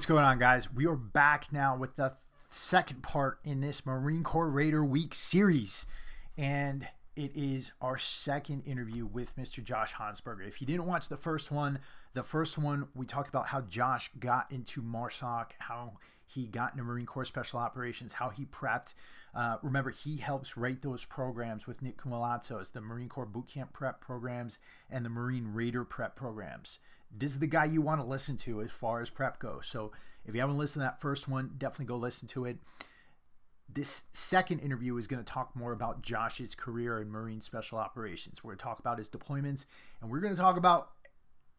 what's going on, guys? We are back now with the second part in this Marine Corps Raider Week series. And it is our second interview with Mr. Josh Honsberger. If you didn't watch the first one we talked about how Josh got into MARSOC, how he got into Marine Corps Special Operations, how he prepped. Remember, he helps write those programs with Nick Kumalatzos, the Marine Corps Boot Camp Prep programs and the Marine Raider Prep programs. This is the guy you want to listen to as far as prep goes. So if you haven't listened to that first one, definitely go listen to it. This second interview is going to talk more about Josh's career in Marine Special Operations. We're going to talk about his deployments, and we're going to talk about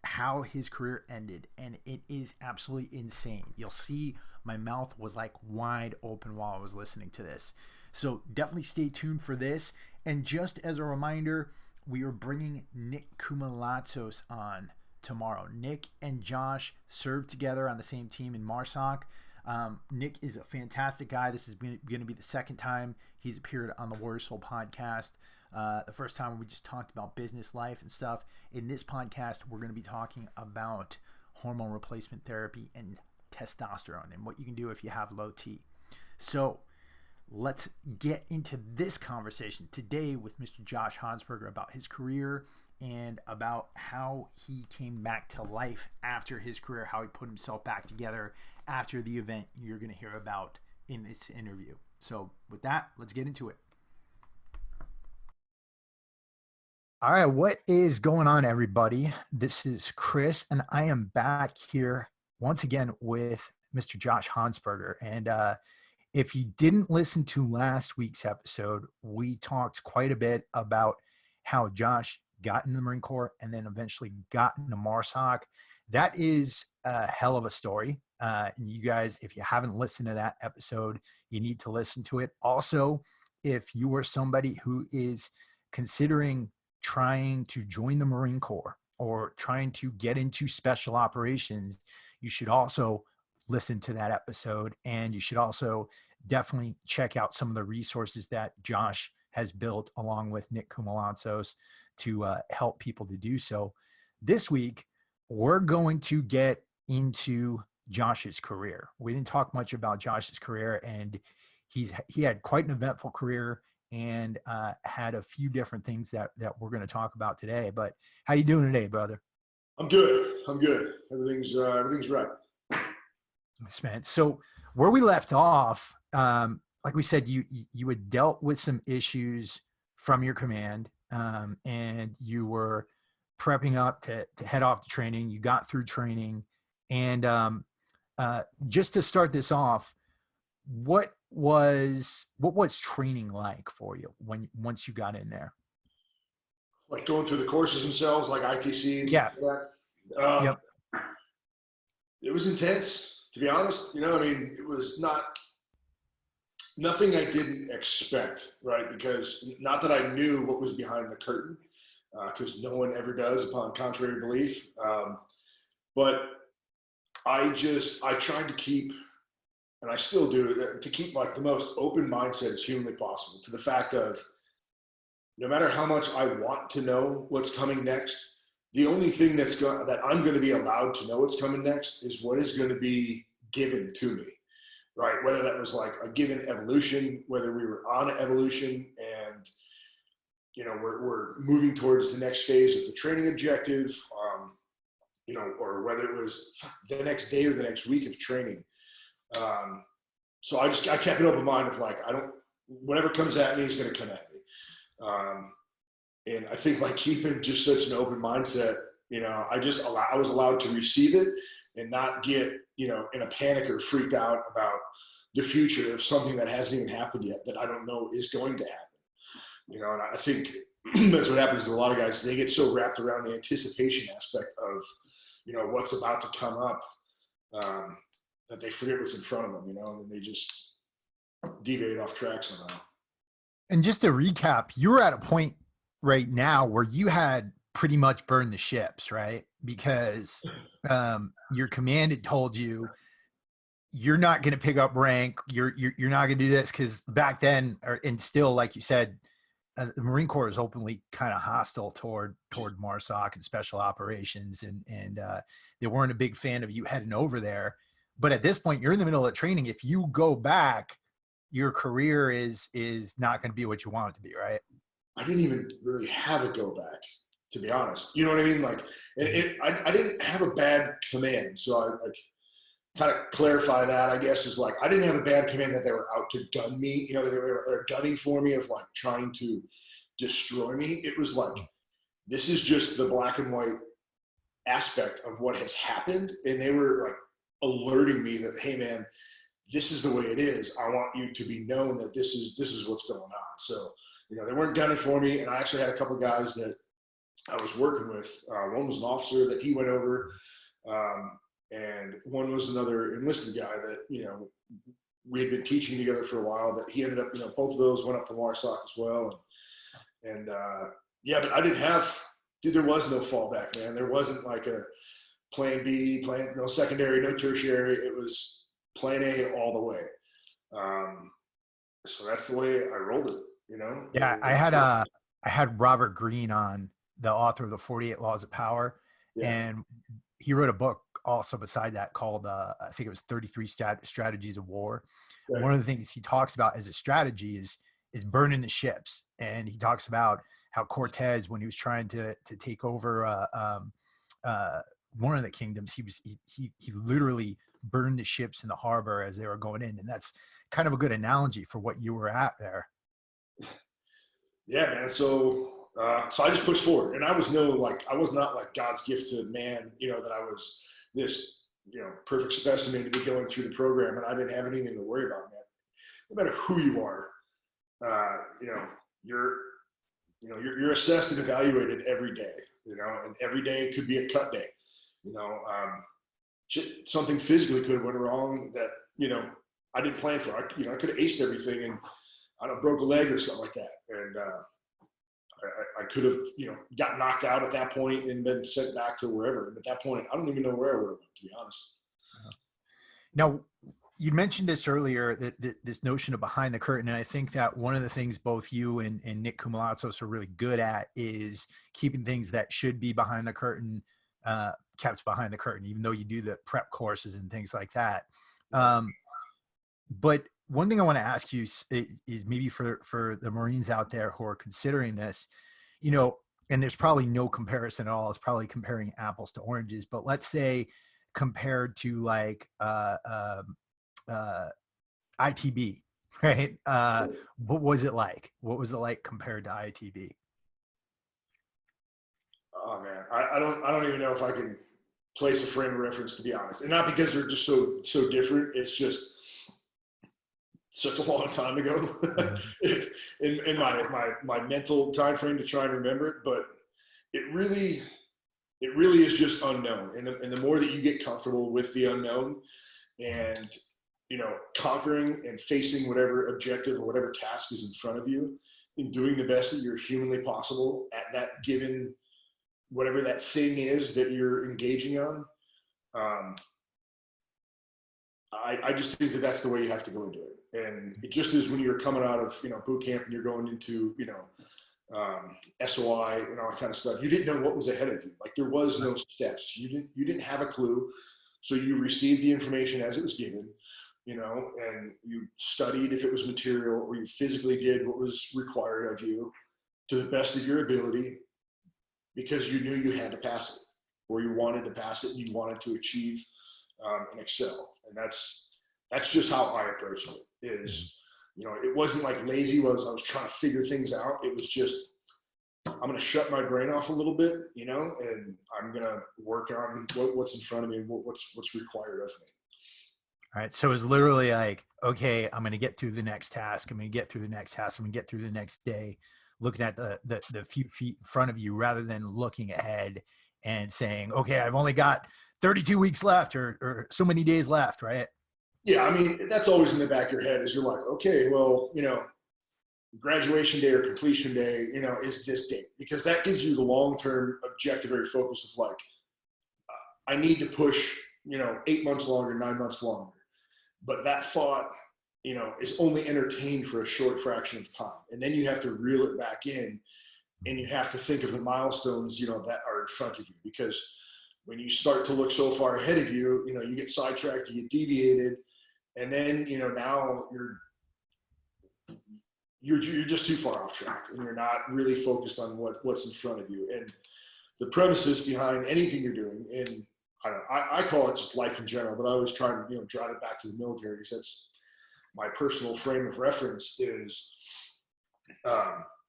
how his career ended, and it is absolutely insane. You'll see my mouth was like wide open while I was listening to this. So definitely stay tuned for this. And just as a reminder, we are bringing Nick Kumalatzos on tomorrow. Nick and Josh served together on the same team in MARSOC. Nick is a fantastic guy. This is going to be the second time he's appeared on the Warrior Soul podcast. The first time we just talked about business life and stuff. In this podcast, we're going to be talking about hormone replacement therapy and testosterone and what you can do if you have low T. So let's get into this conversation today with Mr. Josh Honsberger about his career and about how he came back to life after his career, how he put himself back together after the event you're going to hear about in this interview. So with that, let's get into it. All right, what is going on, everybody? This is Chris, and I am back here once again with Mr. Josh Honsberger. And if you didn't listen to last week's episode, we talked quite a bit about how Josh got in the Marine Corps and then eventually got into MARSOC. That is a hell of a story. And you guys, if you haven't listened to that episode, you need to listen to it. Also, if you are somebody who is considering trying to join the Marine Corps or trying to get into special operations, you should also listen to that episode. And you should also definitely check out some of the resources that Josh has built along with Nick Kumalatzos to help people to do so. This week, we're going to get into Josh's career. We didn't talk much about Josh's career, and he had quite an eventful career and had a few different things that we're going to talk about today. But how you doing today, brother? I'm good. Everything's right. Nice, man. So where we left off, like we said, you had dealt with some issues from your command, and you were prepping up to head off to training. You got through training, and just to start this off, what was training like for you once you got in there? Like going through the courses themselves, like ITC and stuff like that. Yep. It was intense, to be honest. It was nothing I didn't expect, right? Because not that I knew what was behind the curtain, because no one ever does upon contrary belief. But I tried to keep, and I still do, to keep like the most open mindset as humanly possible to the fact of no matter how much I want to know what's coming next, the only thing that I'm going to be allowed to know what's coming next is what is going to be given to me, right? Whether that was like a given evolution, whether we were on evolution and, we're moving towards the next phase of the training objective, or whether it was the next day or the next week of training. So I kept an open mind of like, whatever comes at me is going to come at me. And I think like keeping just such an open mindset, I was allowed to receive it and not get, in a panic or freaked out about the future of something that hasn't even happened yet that I don't know is going to happen. And I think that's what happens to a lot of guys. They get so wrapped around the anticipation aspect of, what's about to come up, that they forget what's in front of them, and they just deviate off track somehow. And just to recap, you're at a point right now where you had pretty much burned the ships, right? Because your command had told you you're not going to pick up rank. You're not going to do this because back then, and still, like you said, the Marine Corps is openly kind of hostile toward MARSOC and special operations, and they weren't a big fan of you heading over there. But at this point, you're in the middle of training. If you go back, your career is not going to be what you want it to be, right? I didn't even really have a go back, to be honest. You know what I mean? Like, I didn't have a bad command. So I kind of clarify that, I guess, is like, I didn't have a bad command that they were out to gun me. You know, they were gunning for me, of like trying to destroy me. It was like, this is just the black and white aspect of what has happened. And they were like alerting me that, hey man, this is the way it is. I want you to be known that this is what's going on. So, you know, they weren't gunning for me. And I actually had a couple of guys that I was working with. One was an officer that he went over, and one was another enlisted guy that, you know, we had been teaching together for a while, that he ended up, you know, both of those went up to MARSOC as well. And yeah, but I didn't have, dude, there was no fallback, man. There wasn't like a plan B, no secondary, no tertiary. It was plan A all the way. So that's the way I rolled it, you know? Yeah, I had Robert Greene on, the author of the 48 Laws of Power. Yeah. And he wrote a book also beside that called, I think it was 33 Strategies of War. Right. One of the things he talks about as a strategy is burning the ships. And he talks about how Cortez, when he was trying to take over one of the kingdoms, he literally burned the ships in the harbor as they were going in. And that's kind of a good analogy for what you were at there. Yeah, man. So I just pushed forward, and I was not like God's gift to man, you know, that I was this, you know, perfect specimen to be going through the program, and I didn't have anything to worry about, man. No matter who you are, you know, you're assessed and evaluated every day, you know, and every day could be a cut day, you know. Something physically could have went wrong that, you know, I didn't plan for. I could have aced everything and I don't broke a leg or something like that, and I could have, you know, got knocked out at that point and been sent back to wherever. And at that point, I don't even know where I would have went, to be honest. Now, you mentioned this earlier, that this notion of behind the curtain, and I think that one of the things both you and Nick Koumalatsos are really good at is keeping things that should be behind the curtain kept behind the curtain, even though you do the prep courses and things like that. But one thing I want to ask you is maybe for the Marines out there who are considering this, you know, and there's probably no comparison at all. It's probably comparing apples to oranges, but let's say compared to like ITB, right? What was it like? What was it like compared to ITB? Oh man, I don't even know if I can place a frame of reference, to be honest, and not because they're just so different. It's just such a long time ago in my mental time frame to try and remember it. But it really is just unknown, and the more that you get comfortable with the unknown, and, you know, conquering and facing whatever objective or whatever task is in front of you, and doing the best that you're humanly possible at that given whatever that thing is that you're engaging on. I just think that that's the way you have to go into it. And it just is when you're coming out of, you know, boot camp and you're going into, you know, SOI and all that kind of stuff. You didn't know what was ahead of you. Like, there was no steps. You didn't have a clue. So you received the information as it was given, you know, and you studied if it was material, or you physically did what was required of you to the best of your ability, because you knew you had to pass it, or you wanted to pass it, and you wanted to achieve and excel. And that's just how I approached it. Is, you know, it wasn't like lazy. I was trying to figure things out. It was just, I'm going to shut my brain off a little bit, you know, and I'm going to work on what's in front of me and what's required of me. All right. So it's literally like, okay, I'm going to get through the next task. I'm going to get through the next task. I'm going to get through the next day, looking at the few feet in front of you, rather than looking ahead and saying, okay, I've only got 32 weeks left or so many days left. Right. Yeah. I mean, that's always in the back of your head, is you're like, okay, well, you know, graduation day or completion day, you know, is this date, because that gives you the long-term objective or focus of like, I need to push, you know, 8 months longer, 9 months longer. But that thought, you know, is only entertained for a short fraction of time. And then you have to reel it back in, and you have to think of the milestones, you know, that are in front of you, because when you start to look so far ahead of you, you get sidetracked, you get deviated, and then, now you're just too far off track, and you're not really focused on what's in front of you. And the premises behind anything you're doing, and I call it just life in general, but I always try to, drive it back to the military, because that's my personal frame of reference is,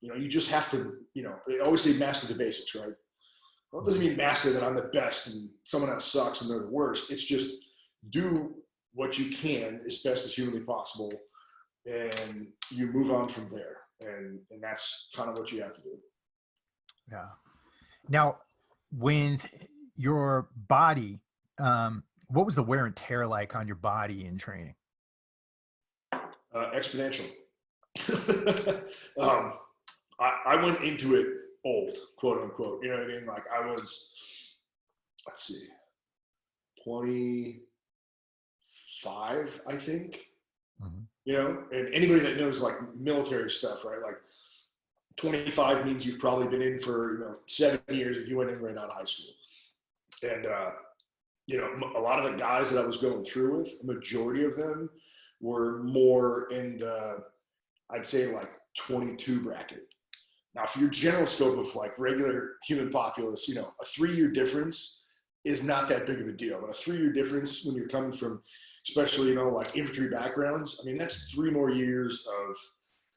you just have to, they always say master the basics, right? Well, it doesn't mean master that I'm the best and someone else sucks and they're the worst. It's just do what you can as best as humanly possible, and you move on from there. And that's kind of what you have to do. Yeah. Now, with your body, what was the wear and tear like on your body in training? Exponential. I went into it old, quote unquote. You know what I mean? Like I was, 25, I think. Mm-hmm. And anybody that knows like military stuff, right? Like 25 means you've probably been in for 7 years if you went in right out of high school. And a lot of the guys that I was going through with, a majority of them were more in the, I'd say like 22 bracket. Now, for your general scope of like regular human populace, a 3-year difference is not that big of a deal. But a 3-year difference when you're coming from, especially, like infantry backgrounds, I mean, that's 3 more years of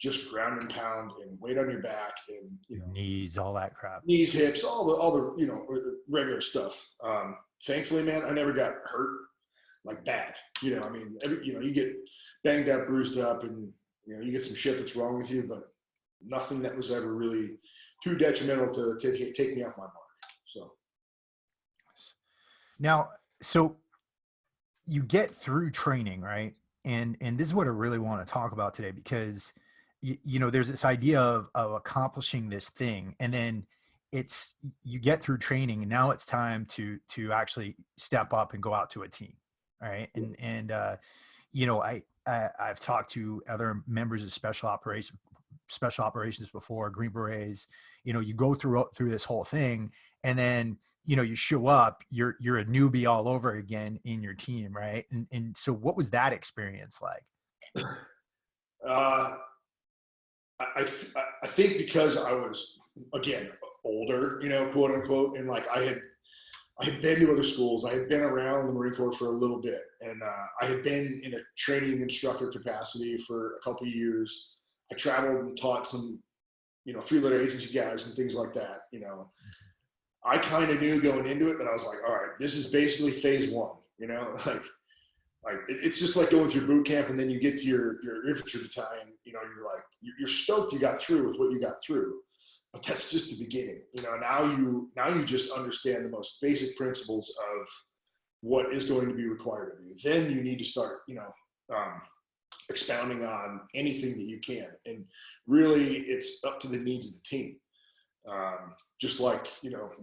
just ground and pound and weight on your back and, knees, all that crap. Knees, hips, all the regular stuff. Thankfully, man, I never got hurt like bad. I mean, you get banged up, bruised up, and, you get some shit that's wrong with you, but nothing that was ever really too detrimental to take me off my mark. So now, so you get through training, right? And this is what I really want to talk about today, because there's this idea of accomplishing this thing, and then you get through training, and now it's time to actually step up and go out to a team, right? And I've talked to other members of special operations before, Green Berets. You go through this whole thing, and then you show up, you're a newbie all over again in your team, right? And so what was that experience like? I think because I was, again, older, quote unquote, and like I had been to other schools. I had been around the Marine Corps for a little bit, and I had been in a training instructor capacity for a couple of years. I traveled and taught some, 3-letter agency guys and things like that. I kind of knew going into it that I was like, all right, this is basically phase 1. Like it's just like going through boot camp, and then you get to your infantry battalion. You're like, you're stoked you got through with what you got through. But that's just the beginning. Now you just understand the most basic principles of what is going to be required of you. Then you need to start, expounding on anything that you can. And really, it's up to the needs of the team. Just like,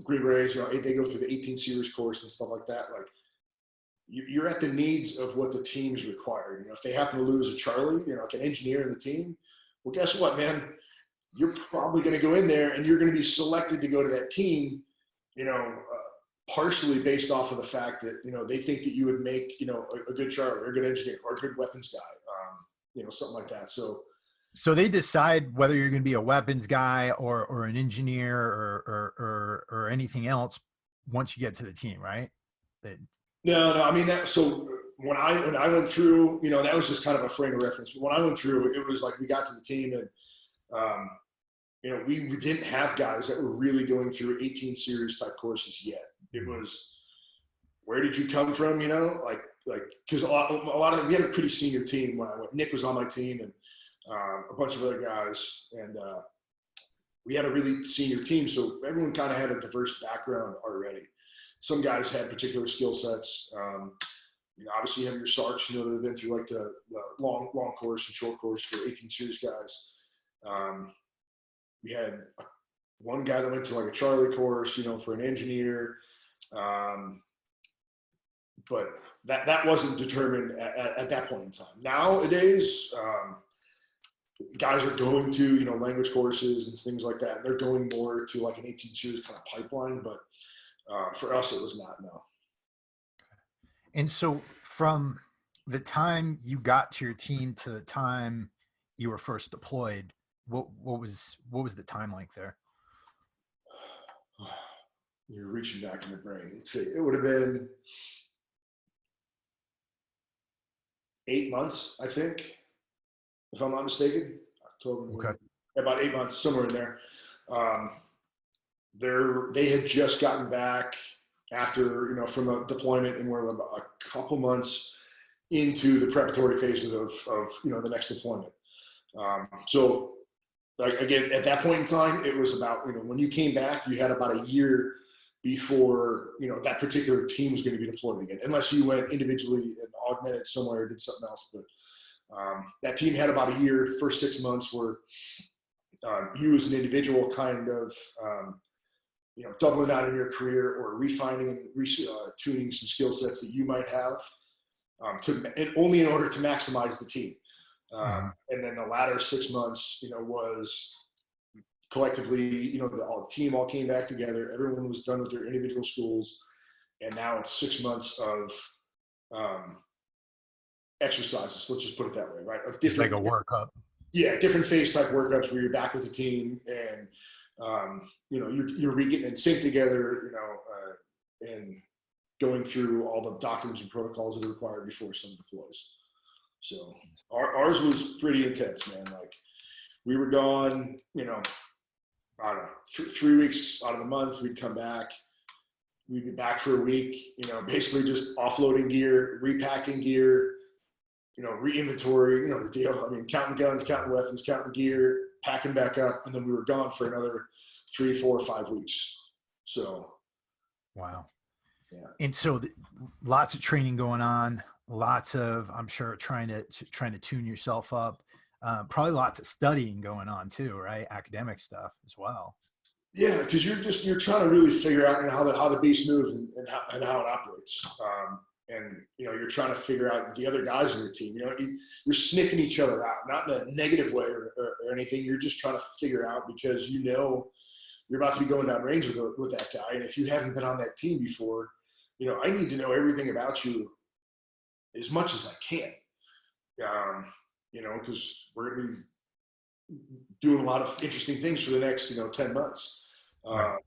Green Berets, they go through the 18 series course and stuff like that. Like you're at the needs of what the team is required. If they happen to lose a Charlie, like an engineer in the team, well, guess what, man? You're probably going to go in there and you're going to be selected to go to that team, partially based off of the fact that, they think that you would make, a good Charlie or a good engineer or a good weapons guy, something like that. So they decide whether you're going to be a weapons guy or an engineer or anything else once you get to the team, right? No. I mean, so when I went through, that was just kind of a frame of reference. But when I went through, it was like we got to the team and, we didn't have guys that were really going through 18 series type courses yet. It was, where did you come from? Because a lot of we had a pretty senior team when I went. Nick was on my team and a bunch of other guys, and we had a really senior team. So everyone kind of had a diverse background already. Some guys had particular skill sets. Obviously you have your SARCs, that have been through like the long course and short course for 18 series guys. We had one guy that went to like a Charlie course, for an engineer. But that wasn't determined at that point in time. Nowadays, guys are going to, language courses and things like that. They're going more to like an 18 series kind of pipeline. But For us, it was not, no. And so from the time you got to your team to the time you were first deployed, what was the time like there? You're reaching back in the brain. Let's see, it would have been 8 months, I think, if I'm not mistaken. October, Okay. about 8 months, somewhere in there. Um, they had just gotten back after, from a deployment, and we're about a couple months into the preparatory phases of the next deployment. So like, again, at that point in time, it was about, when you came back, you had about a year before, that particular team was going to be deployed again, unless you went individually and augmented somewhere or did something else. But that team had about a year, first 6 months, where you as an individual kind of, doubling out in your career or refining and tuning some skill sets that you might have, and only in order to maximize the team. And then the latter 6 months, was collectively, the team all came back together. Everyone was done with their individual schools. And now it's 6 months of exercises. Let's just put it that way, right? Of different, it's like a workup. Yeah, different phase type workups where you're back with the team, and you're getting in sync together, and going through all the documents and protocols that are required before someone deploys. So ours was pretty intense, man. Like, we were gone, I don't know, 3 weeks out of the month. We'd come back. We'd be back for a week, basically just offloading gear, repacking gear, re-inventory, the deal. I mean, counting guns, counting weapons, counting gear, packing back up. And then we were gone for another 3, 4, 5 weeks. So. Wow. Yeah. And so lots of training going on, lots of, I'm sure, trying to tune yourself up. Probably lots of studying going on too, right? Academic stuff as well. Yeah, because you're trying to really figure out how the beast moves and how it operates. And you're trying to figure out the other guys on your team. You're sniffing each other out, not in a negative way or anything. You're just trying to figure out, because you're about to be going down range with that guy, and if you haven't been on that team before, I need to know everything about you as much as I can. Because we're going to be doing a lot of interesting things for the next 10 months. Right.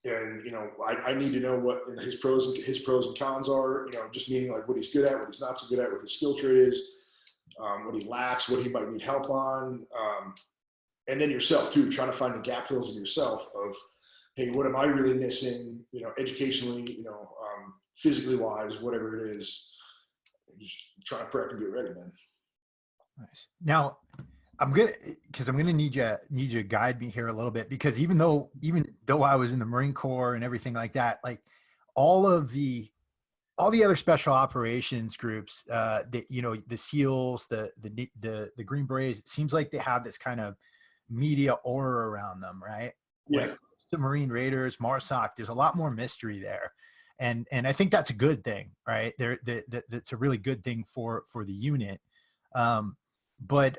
And I need to know what his pros and cons are, just meaning like what he's good at, what he's not so good at, what his skill trait is, what he lacks, what he might need help on. And then yourself too, trying to find the gap fills in yourself of, hey, what am I really missing, educationally, physically wise, whatever it is. Just trying to prep and get ready, man. Nice. Now, I'm gonna need you to guide me here a little bit, because even though I was in the Marine Corps and everything like that, like all the other special operations groups, the SEALs, the Green Berets, it seems like they have this kind of media aura around them, right? Yeah. When it comes to Marine Raiders, MARSOC, there's a lot more mystery there. And I think that's a good thing, right? That's a really good thing for the unit. But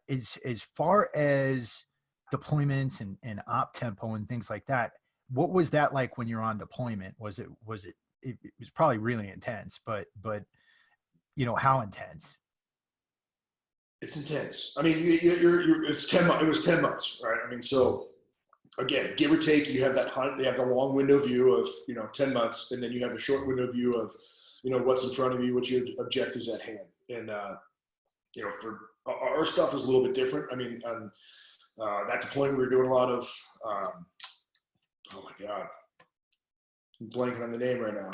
as far as deployments and op tempo and things like that, what was that like when you're on deployment? It was probably really intense, but how intense? It's intense. I mean, it's 10 months. It was 10 months, right? I mean, so again, give or take, you have you have the long window view of, 10 months, and then you have the short window view of, what's in front of you, what your objectives at hand. And, for our stuff is a little bit different. I mean, on that deployment, we were doing a lot of, oh my God, I'm blanking on the name right now.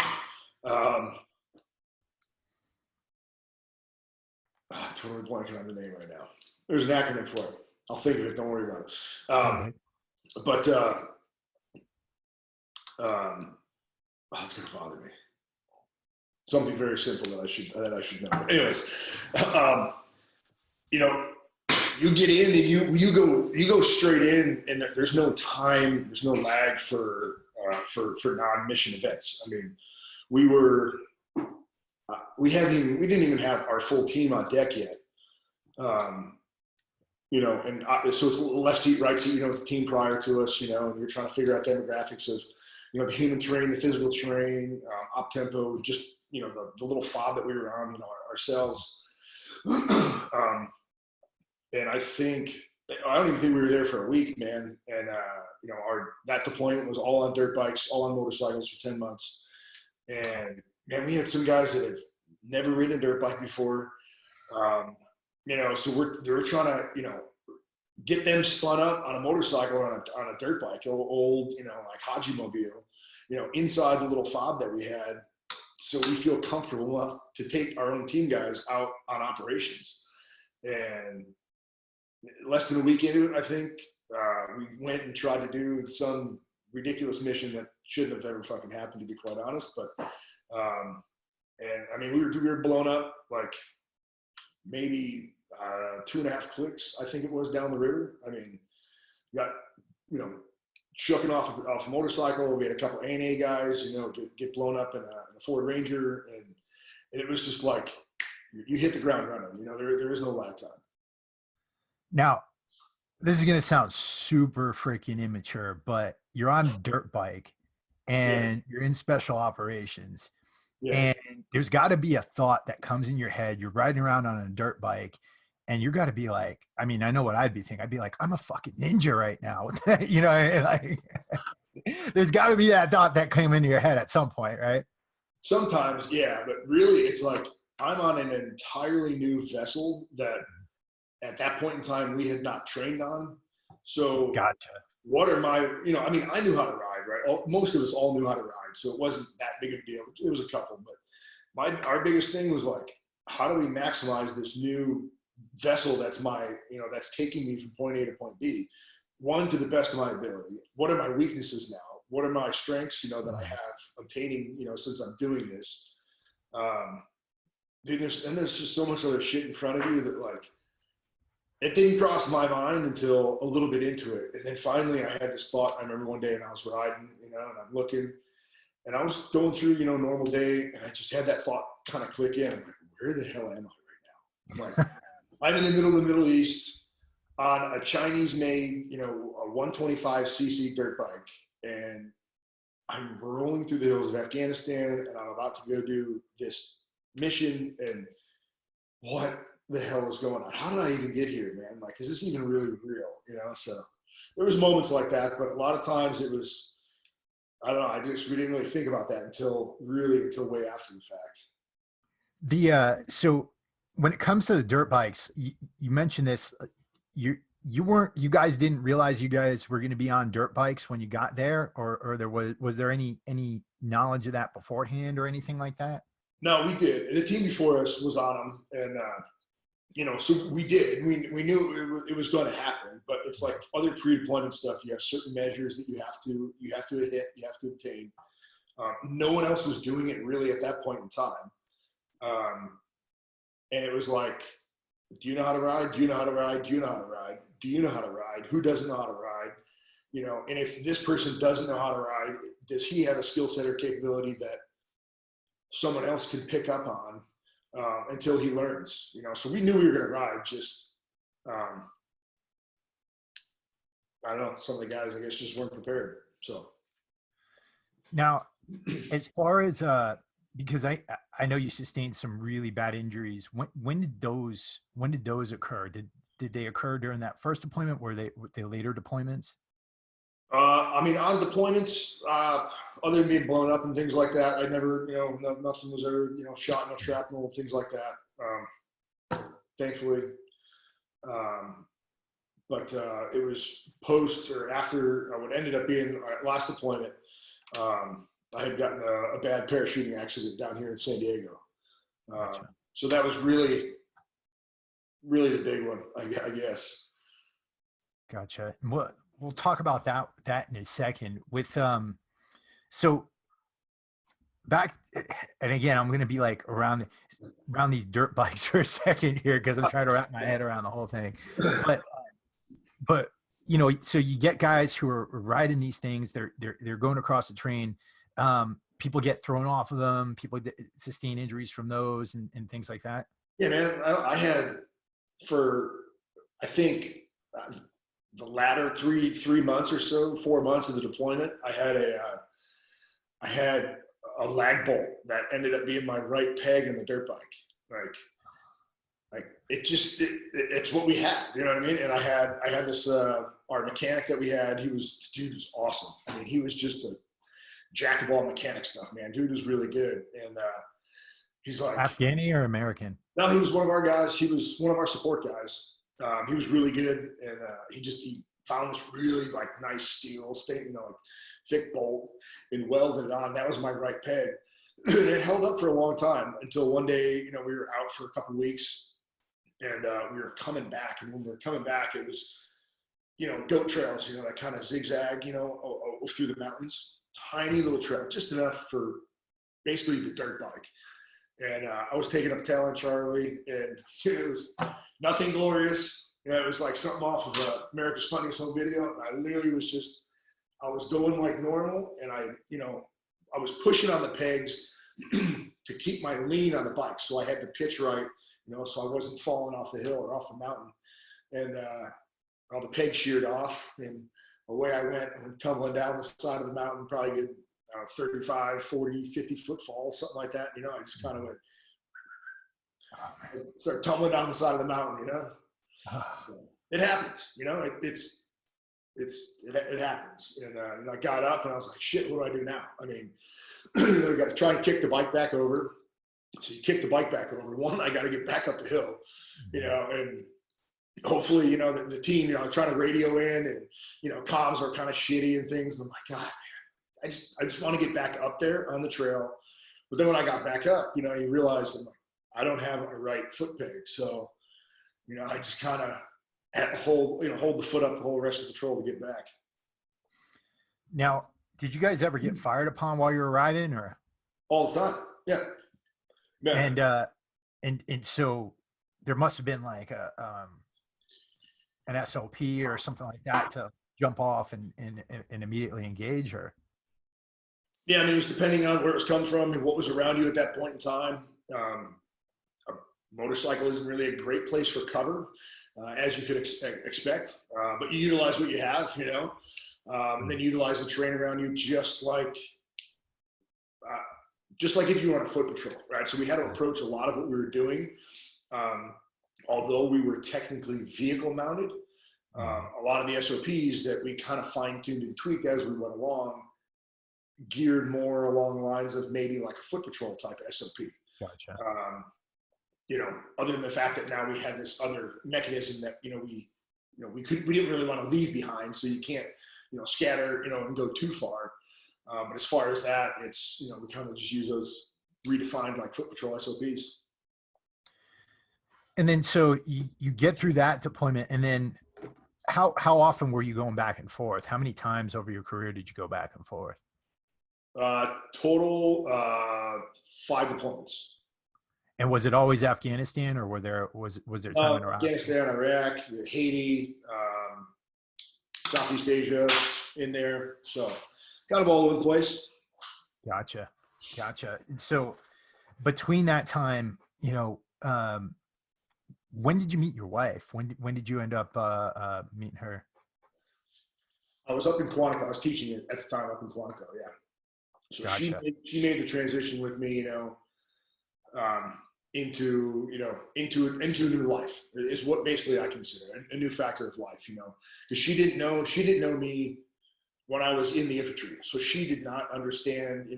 Totally blanking on the name right now. There's an acronym for it. I'll think of it. Don't worry about it. But it's going to bother me. Something very simple that I should know. But anyways, you get in and you go straight in, and there's no time, there's no lag for non-mission events. I mean, we didn't even have our full team on deck yet. So it's left seat, right seat, it's a team prior to us, and you're trying to figure out demographics of, the human terrain, the physical terrain, up tempo, just, the little fob that we were on, ourselves. And I don't even think we were there for a week, man. And, that deployment was all on dirt bikes, all on motorcycles for 10 months. And man, we had some guys that have never ridden a dirt bike before. So they're trying to, get them spun up on a motorcycle or on a dirt bike, old, like Haji Mobile, inside the little fob that we had. So we feel comfortable enough to take our own team guys out on operations. And less than a week into it, I think, we went and tried to do some ridiculous mission that shouldn't have ever fucking happened, to be quite honest. But, and I mean, we were blown up like maybe 2.5 clicks, I think it was, down the river. I mean, got, shucking off a motorcycle. We had a couple A&A guys, get blown up in a Ford Ranger. And it was just like, you hit the ground running, there is no lag time. Now, this is going to sound super freaking immature, but you're on a dirt bike and you're in special operations. Yeah. And there's got to be a thought that comes in your head. You're riding around on a dirt bike and you got to be like, I mean, I know what I'd be thinking. I'd be like, I'm a fucking ninja right now. And like, there's got to be that thought that came into your head at some point, right? Sometimes, yeah. But really, it's like I'm on an entirely new vessel that at that point in time we had not trained on. So gotcha. What are my, I mean, I knew how to ride, right? Most of us all knew how to ride. So it wasn't that big of a deal. It was a couple, but our biggest thing was like, how do we maximize this new vessel that's that's taking me from point A to point B, one, to the best of my ability. What are my weaknesses now? What are my strengths, that I have obtaining, since I'm doing this? There's just so much other shit in front of you that like, it didn't cross my mind until a little bit into it. And then finally I had this thought. I remember one day and I was riding, and I'm looking and I was going through, normal day. And I just had that thought kind of click in. I'm like, where the hell am I right now? I'm like, I'm in the middle of the Middle East on a Chinese made, a 125cc dirt bike. And I'm rolling through the hills of Afghanistan and I'm about to go do this mission. And what the hell is going on? How did I even get here, man? Like, is this even really real? So there was moments like that, but a lot of times it was, I don't know. We didn't really think about that until way after the fact. So when it comes to the dirt bikes, you mentioned this, you guys didn't realize you guys were going to be on dirt bikes when you got there, or was there any knowledge of that beforehand or anything like that? No, we did. The team before us was on them, and so we did. We knew it was going to happen, but it's like other pre-deployment stuff. You have certain measures that you have to hit, you have to obtain. No one else was doing it really at that point in time. And it was like, do you know how to ride? Do you know how to ride? Do you know how to ride? Do you know how to ride? Who doesn't know how to ride? And if this person doesn't know how to ride, does he have a skill set or capability that someone else can pick up on until he learns? So we knew we were going to ride, just, I don't know, some of the guys, I guess, just weren't prepared. So now, as far as, because I know you sustained some really bad injuries. When did those occur? Did they occur during that first deployment? Were they later deployments? I mean, on deployments, other than being blown up and things like that, I never, nothing was ever, shot, no shrapnel, things like that. Thankfully. But it was post or after what ended up being our last deployment. I had gotten a bad parachuting accident down here in San Diego. So that was really, really the big one, I guess. Gotcha. We'll talk about that in a second. With so back, and again, I'm going to be like around these dirt bikes for a second here because I'm trying to wrap my head around the whole thing. But so you get guys who are riding these things. They're going across the train. People get thrown off of them. People sustain injuries from those and things like that. Yeah, man. I had I think the latter 3 months or so, 4 months of the deployment, I had I had a lag bolt that ended up being my right peg in the dirt bike. Like it's what we had, you know what I mean? And I had this, our mechanic that we had, dude was awesome. I mean, he was just a jack of all mechanic stuff, man. Dude was really good. And, he's like, Afghani or American? no, he was one of our guys. He was one of our support guys. He was really good. And, he found this really like nice steel state, like thick bolt and welded it on. That was my right peg. It held up for a long time until one day, we were out for a couple of weeks and we were coming back. And when we were coming back, it was, goat trails, that kind of zigzag, through the mountains, tiny little trail, just enough for basically the dirt bike. And I was taking up tail on Charlie, and it was nothing glorious. It was like something off of America's Funniest Home Video. And I literally I was going like normal, and I was pushing on the pegs to keep my lean on the bike. So I had the pitch right, so I wasn't falling off the hill or off the mountain. And all the pegs sheared off, and away I went, and tumbling down the side of the mountain, probably good 35, 40, 50 foot fall, something like that. I just kind of went, started tumbling down the side of the mountain, So it happens, it happens. And I got up and I was like, shit, what do I do now? I mean, I got to try and kick the bike back over. So you kick the bike back over. One, I got to get back up the hill, and hopefully, the team, trying to radio in, and, comms are kind of shitty and things. And I'm like, God, man, I just want to get back up there on the trail. But then when I got back up, you realize I'm like, I don't have a right foot peg. So, I just kind of had to hold the foot up the whole rest of the trail to get back. Now, did you guys ever get fired upon while you were riding, or? All the time. Yeah. And so there must have been like an SOP or something like that to jump off and immediately engage, or? Yeah, I mean, it was depending on where it was coming from and what was around you at that point in time. A motorcycle isn't really a great place for cover, as you could expect, but you utilize what you have, and then utilize the terrain around you, just like if you were on a foot patrol, right? So we had to approach a lot of what we were doing. Although we were technically vehicle mounted, a lot of the SOPs that we kind of fine-tuned and tweaked as we went along geared more along the lines of maybe like a foot patrol type SOP. Gotcha. Other than the fact that now we had this other mechanism that, we didn't really want to leave behind. So you can't, scatter, and go too far. But as far as that, it's, we kind of just use those redefined like foot patrol SOPs. And then, so you get through that deployment, and then how often were you going back and forth? How many times over your career did you go back and forth? Total 5 deployments. And was it always Afghanistan, or was there time in Iraq? Afghanistan, Iraq, Haiti, Southeast Asia in there. So kind of all over the place. Gotcha. And so between that time, when did you meet your wife? When did you end up meeting her? I was up in Quantico. I was teaching it at the time up in Quantico. Yeah. So Gotcha. she made the transition with me, into a new life is what basically I consider a new factor of life, because she didn't know me when I was in the infantry. So she did not understand,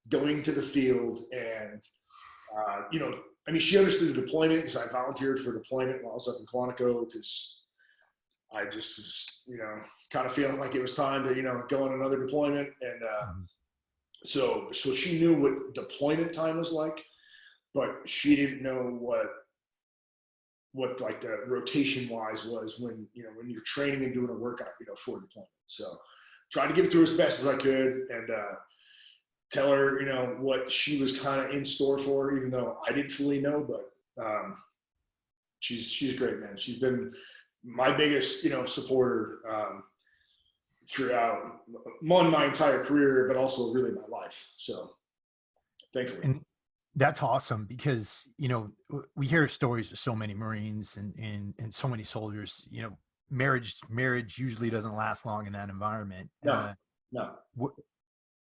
going to the field and, she understood the deployment because I volunteered for deployment while I was up in Quantico, because I just was, kind of feeling like it was time to, go on another deployment. And so she knew what deployment time was like, but she didn't know what like the rotation wise was when you're training and doing a workout, for deployment. So tried to give it to her as best as I could, and tell her, what she was kind of in store for, even though I didn't fully know. But she's great, man. She's been my biggest, supporter throughout my entire career, but also really my life. So thankfully. And that's awesome, because, we hear stories of so many Marines and so many soldiers, marriage usually doesn't last long in that environment. No.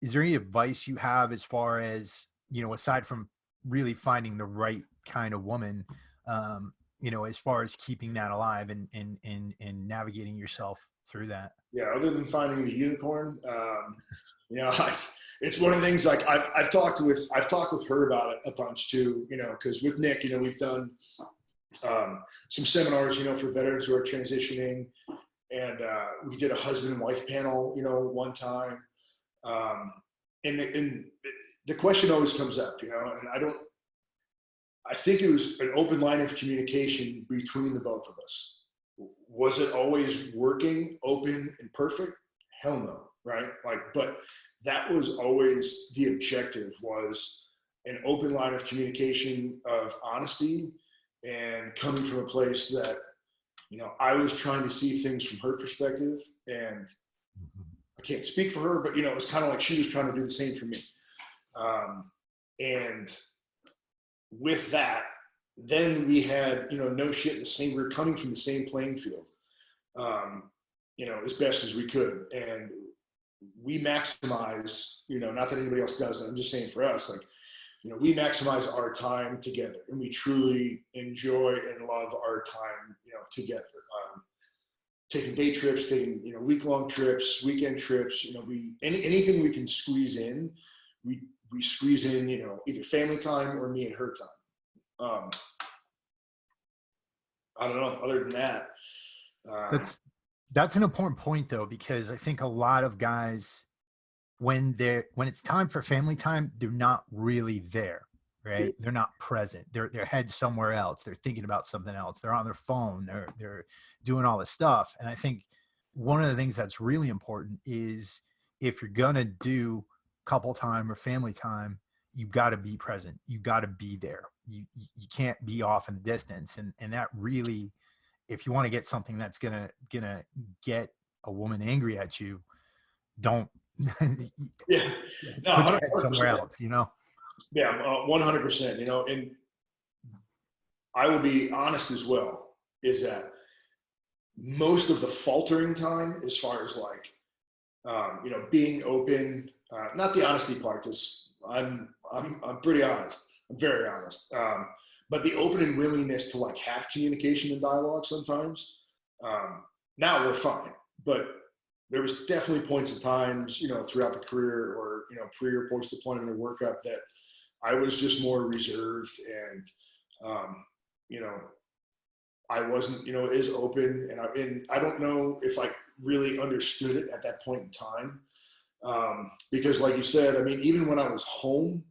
is there any advice you have as far as, aside from really finding the right kind of woman, as far as keeping that alive and navigating yourself through that? Yeah, other than finding the unicorn, you know, it's one of the things. Like I've talked with her about it a bunch too. Because with Nick, we've done some seminars, for veterans who are transitioning, and we did a husband and wife panel, one time. And the question always comes up, and I think it was an open line of communication between the both of us. Was it always working, open, and perfect? Hell no, right? But that was always the objective, was an open line of communication, of honesty, and coming from a place that, I was trying to see things from her perspective, and I can't speak for her, but, it was kind of like she was trying to do the same for me. And with that, then we had, no shit, the same, we were coming from the same playing field, as best as we could. And we maximize, not that anybody else does it, I'm just saying for us, we maximize our time together, and we truly enjoy and love our time, together. Taking day trips, taking, week-long trips, weekend trips, anything we can squeeze in, we squeeze in, either family time or me and her time. I don't know. Other than that, that's an important point though, because I think a lot of guys, when it's time for family time, they're not really there, right? They're not present. Their head's somewhere else. They're thinking about something else. They're on their phone. They're doing all this stuff. And I think one of the things that's really important is, if you're gonna do couple time or family time, you got to be present. You got to be there. You can't be off in the distance. And that really, if you want to get something that's gonna get a woman angry at you, don't yeah, no, put your head somewhere else, Yeah, 100%, and I will be honest as well, is that most of the faltering time, as far as being open, not the honesty part, because I'm pretty honest. I'm very honest. But the open and willingness to have communication and dialogue sometimes. Now we're fine, but there was definitely points of times, throughout the career, or pre or post deployment or workup, that I was just more reserved, and I wasn't, as open, and I don't know if I really understood it at that point in time. Because like you said, even when I was home,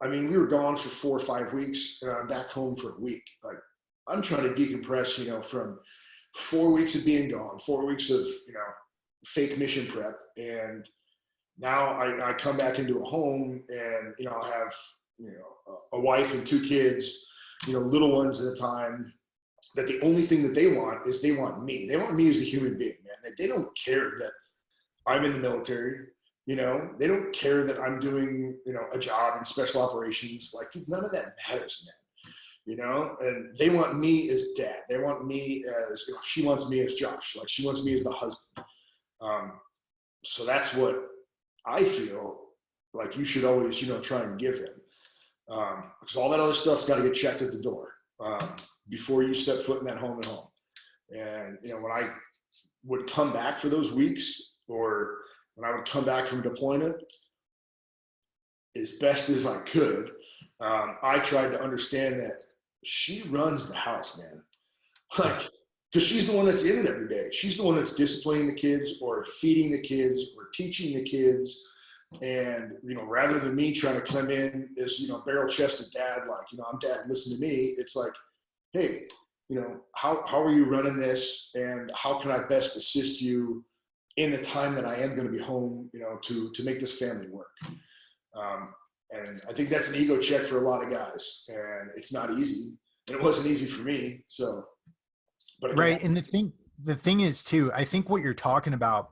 we were gone for 4 or 5 weeks, and I'm back home for a week. I'm trying to decompress, from 4 weeks of being gone, 4 weeks of, fake mission prep. And now I come back into a home, and, I have, a wife and 2 kids, little ones at a time, that the only thing that they want is, they want me. They want me as a human being, man. They don't care that I'm in the military. They don't care that I'm doing, a job in special operations. None of that matters, man. And they want me as dad. They want me as, she wants me as Josh. She wants me as the husband. So that's what I feel like you should always, try and give them. Because all that other stuff's got to get checked at the door, before you step foot in that home at home. And, when I would come back for those weeks, or when I would come back from deployment, as best as I could, I tried to understand that she runs the house, man. Because she's the one that's in it every day. She's the one that's disciplining the kids, or feeding the kids, or teaching the kids. And, rather than me trying to come in as, barrel-chested dad, I'm dad, listen to me. It's like, hey, how are you running this, and how can I best assist you in the time that I am going to be home, to make this family work. And I think that's an ego check for a lot of guys, and it's not easy, and it wasn't easy for me. So, but again, right. And the thing is too, I think what you're talking about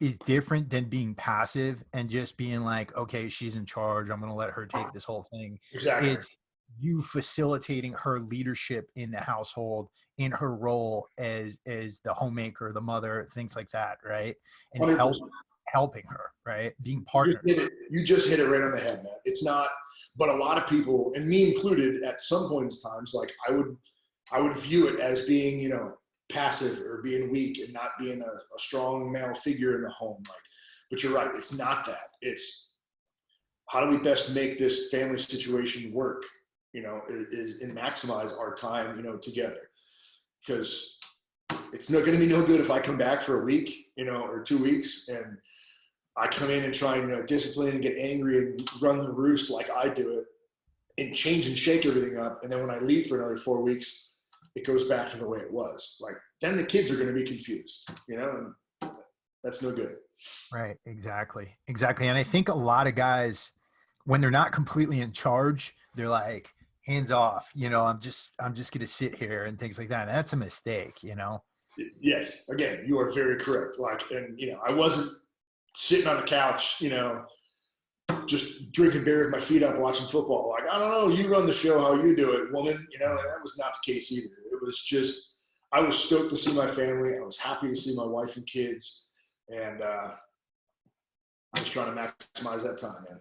is different than being passive and just being like, okay, she's in charge, I'm going to let her take this whole thing. exactly. It's you facilitating her leadership in the household, in her role as the homemaker, the mother, things like that, right? And 100%. helping her, right? Being You partners. you just hit it right on the head, man. It's not, but a lot of people, and me included, at some point in times, like I would view it as being, you know, passive or being weak and not being a strong male figure in the home. Like, but you're right, it's not that. It's how do we best make this family situation work, you know, is and maximize our time, you know, together. Because it's not going to be no good if I come back for a week, you know, or 2 weeks, and I come in and try and, you know, discipline and get angry and run the roost like I do it and change and shake everything up. And then when I leave for another 4 weeks, it goes back to the way it was. Like, then the kids are going to be confused, you know, and that's no good. Right. Exactly. Exactly. And I think a lot of guys, when they're not completely in charge, they're like, hands off, you know, I'm just going to sit here and things like that. And that's a mistake, you know? Yes. Again, you are very correct. Like, and, you know, I wasn't sitting on the couch, you know, just drinking beer with my feet up, watching football. Like, I don't know, you run the show how you do it, woman. You know, and that was not the case either. It was just, I was stoked to see my family. I was happy to see my wife and kids. And I was trying to maximize that time, man.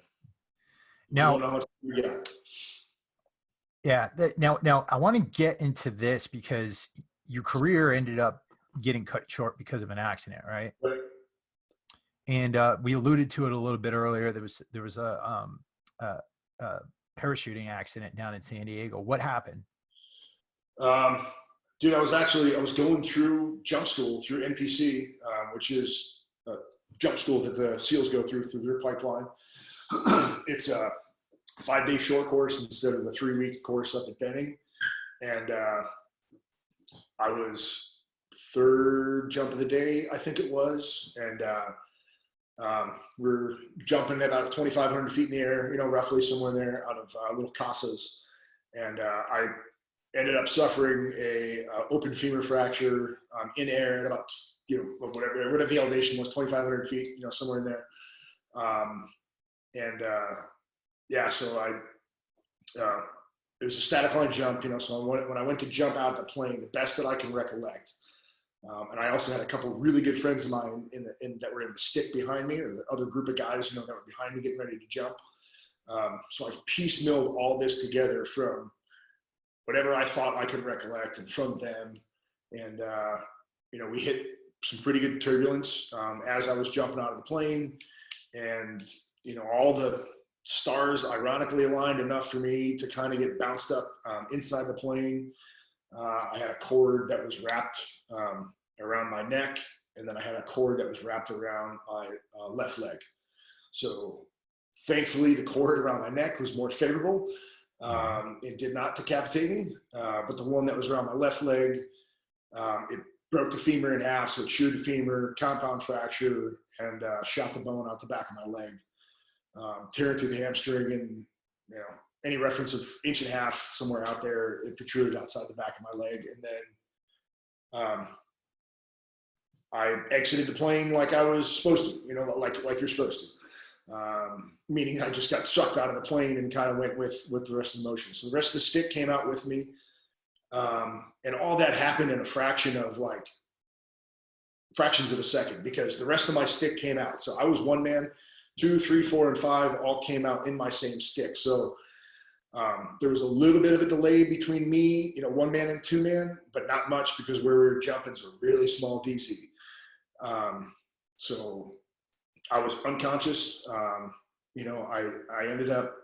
Now, You don't know how much you got. yeah. Now I want to get into this because your career ended up getting cut short because of an accident, right? But And we alluded to it a little bit earlier. There was a parachuting accident down in San Diego. What happened? Dude, I was going through jump school through NPC, which is a jump school that the SEALs go through their pipeline. It's a 5-day short course instead of the 3-week course up at Benning. And I was third jump of the day, I think it was. And we're jumping at about 2,500 feet in the air, you know, roughly somewhere there out of little casas. And I ended up suffering a open femur fracture in air at about, you know, whatever the elevation was, 2,500 feet, you know, somewhere in there. Yeah, so it was a static line jump, you know, so when I went to jump out of the plane, the best that I can recollect, and I also had a couple of really good friends of mine that were in the stick behind me, or the other group of guys, you know, that were behind me getting ready to jump. So I've piecemealed all this together from whatever I thought I could recollect and from them. And, you know, we hit some pretty good turbulence as I was jumping out of the plane. And, you know, all the stars ironically aligned enough for me to kind of get bounced up inside the plane. I had a cord that was wrapped around my neck, and then I had a cord that was wrapped around my left leg. So thankfully the cord around my neck was more favorable. It did not decapitate me, but the one that was around my left leg, it broke the femur in half, so it sheared the femur, compound fracture, and shot the bone out the back of my leg, tearing through the hamstring, and, you know, any reference of 1.5 inches somewhere out there, it protruded outside the back of my leg. And then I exited the plane like I was supposed to, you know, like you're supposed to. Meaning I just got sucked out of the plane and kind of went with the rest of the motion. So the rest of the stick came out with me. And all that happened in a fractions of a second, because the rest of my stick came out. So I was one man, 2, 3, 4, and 5 all came out in my same stick. So there was a little bit of a delay between me, you know, 1 man and 2 man, but not much, because where we were jumping is a really small DC. So I was unconscious. You know, I ended up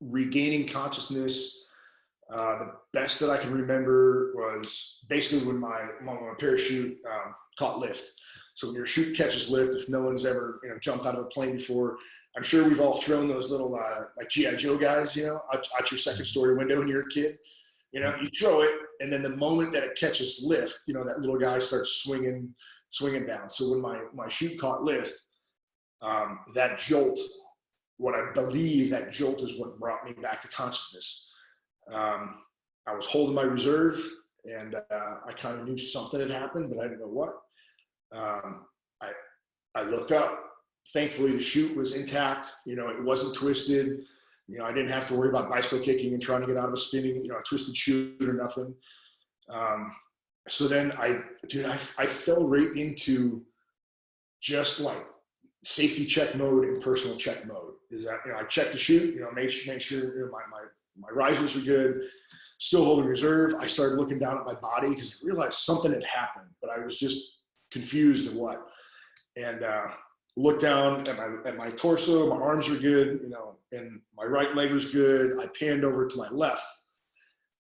regaining consciousness. The best that I can remember was basically when my parachute caught lift. So when your chute catches lift, if no one's ever, you know, jumped out of a plane before, I'm sure we've all thrown those little like G.I. Joe guys, you know, out your second story window when you're a kid. You know, you throw it, and then the moment that it catches lift, you know, that little guy starts swinging down. So when my chute caught lift, that jolt, what I believe that jolt is what brought me back to consciousness. I was holding my reserve, and I kind of knew something had happened, but I didn't know what. I looked up. Thankfully, the chute was intact. You know, it wasn't twisted. You know, I didn't have to worry about bicycle kicking and trying to get out of a spinning, you know, a twisted chute or nothing. So then I fell right into just like safety check mode and personal check mode. Is that, I check the chute, make sure my risers were good, still holding reserve. I started looking down at my body because I realized something had happened, but I was just confused at what. And looked down at my torso, my arms were good, and my right leg was good. I panned over to my left.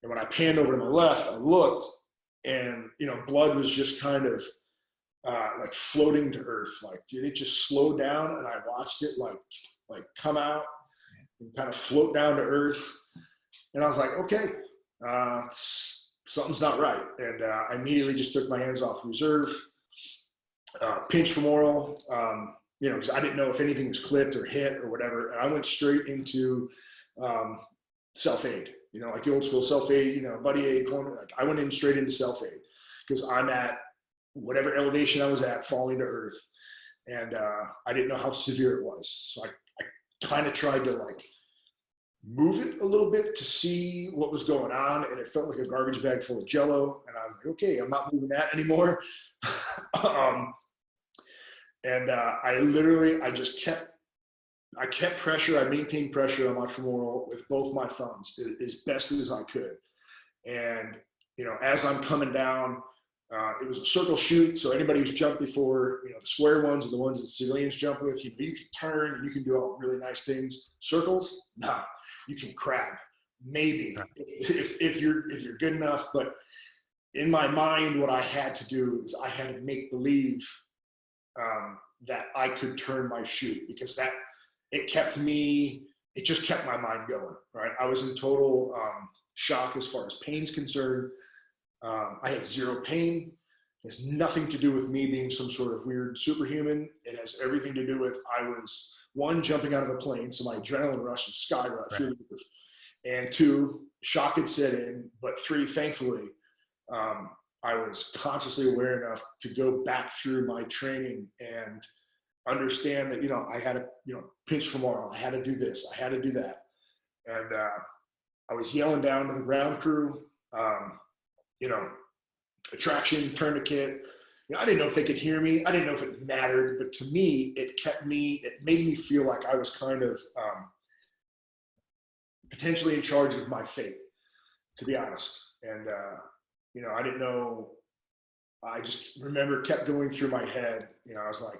And when I panned over to my left, I looked, and blood was just kind of like floating to earth. Like, did it just slow down? And I watched it like come out and kind of float down to earth. And I was like, okay, something's not right. And I immediately just took my hands off reserve, pinched femoral, because I didn't know if anything was clipped or hit or whatever. And I went straight into self-aid, like the old school self-aid, buddy aid corner. Like, I went in straight into self-aid because I'm at whatever elevation I was at, falling to earth. And I didn't know how severe it was. So I kind of tried to like move it a little bit to see what was going on. And it felt like a garbage bag full of Jello. And I was like, okay, I'm not moving that anymore. I kept pressure. I maintained pressure on my femoral with both my thumbs as best as I could. And, as I'm coming down, it was a circle chute. So anybody who's jumped before, the square ones are the ones that civilians jump with. You can turn and you can do all really nice things. Circles, nah, you can crab, maybe if you're good enough. But in my mind, what I had to do is I had to make believe that I could turn my chute, because it just kept my mind going, right? I was in total shock as far as pain's concerned. I had zero pain. It has nothing to do with me being some sort of weird superhuman. It has everything to do with I was, one, jumping out of a plane, so my adrenaline rush was skyrocketed through the roof. And two, shock had set in. But three, thankfully, I was consciously aware enough to go back through my training and understand that, I had to, pinch femoral. I had to do this. I had to do that. And I was yelling down to the ground crew, attraction, tourniquet. I didn't know if they could hear me. I didn't know if it mattered, but to me, it made me feel like I was kind of potentially in charge of my fate, to be honest. And, I didn't know. I just remember it kept going through my head. I was like,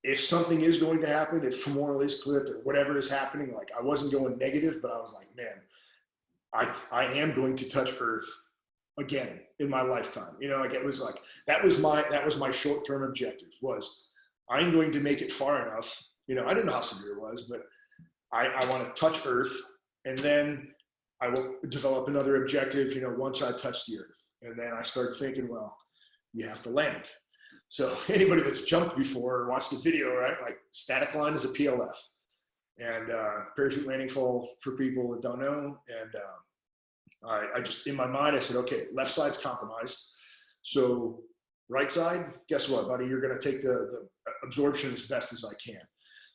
if something is going to happen, if femoral is clipped or whatever is happening, like, I wasn't going negative, but I was like, man, I am going to touch earth again in my lifetime. Like, it was like, that was my short-term objective, was I'm going to make it far enough. I didn't know how severe it was, but I want to touch earth, and then I will develop another objective, once I touch the earth. And then I started thinking, well, you have to land. So anybody that's jumped before or watched the video, right? Like, static line is a PLF, and parachute landing fall for people that don't know. And I just, in my mind, I said, okay, left side's compromised. So right side, guess what, buddy? You're going to take the absorption as best as I can.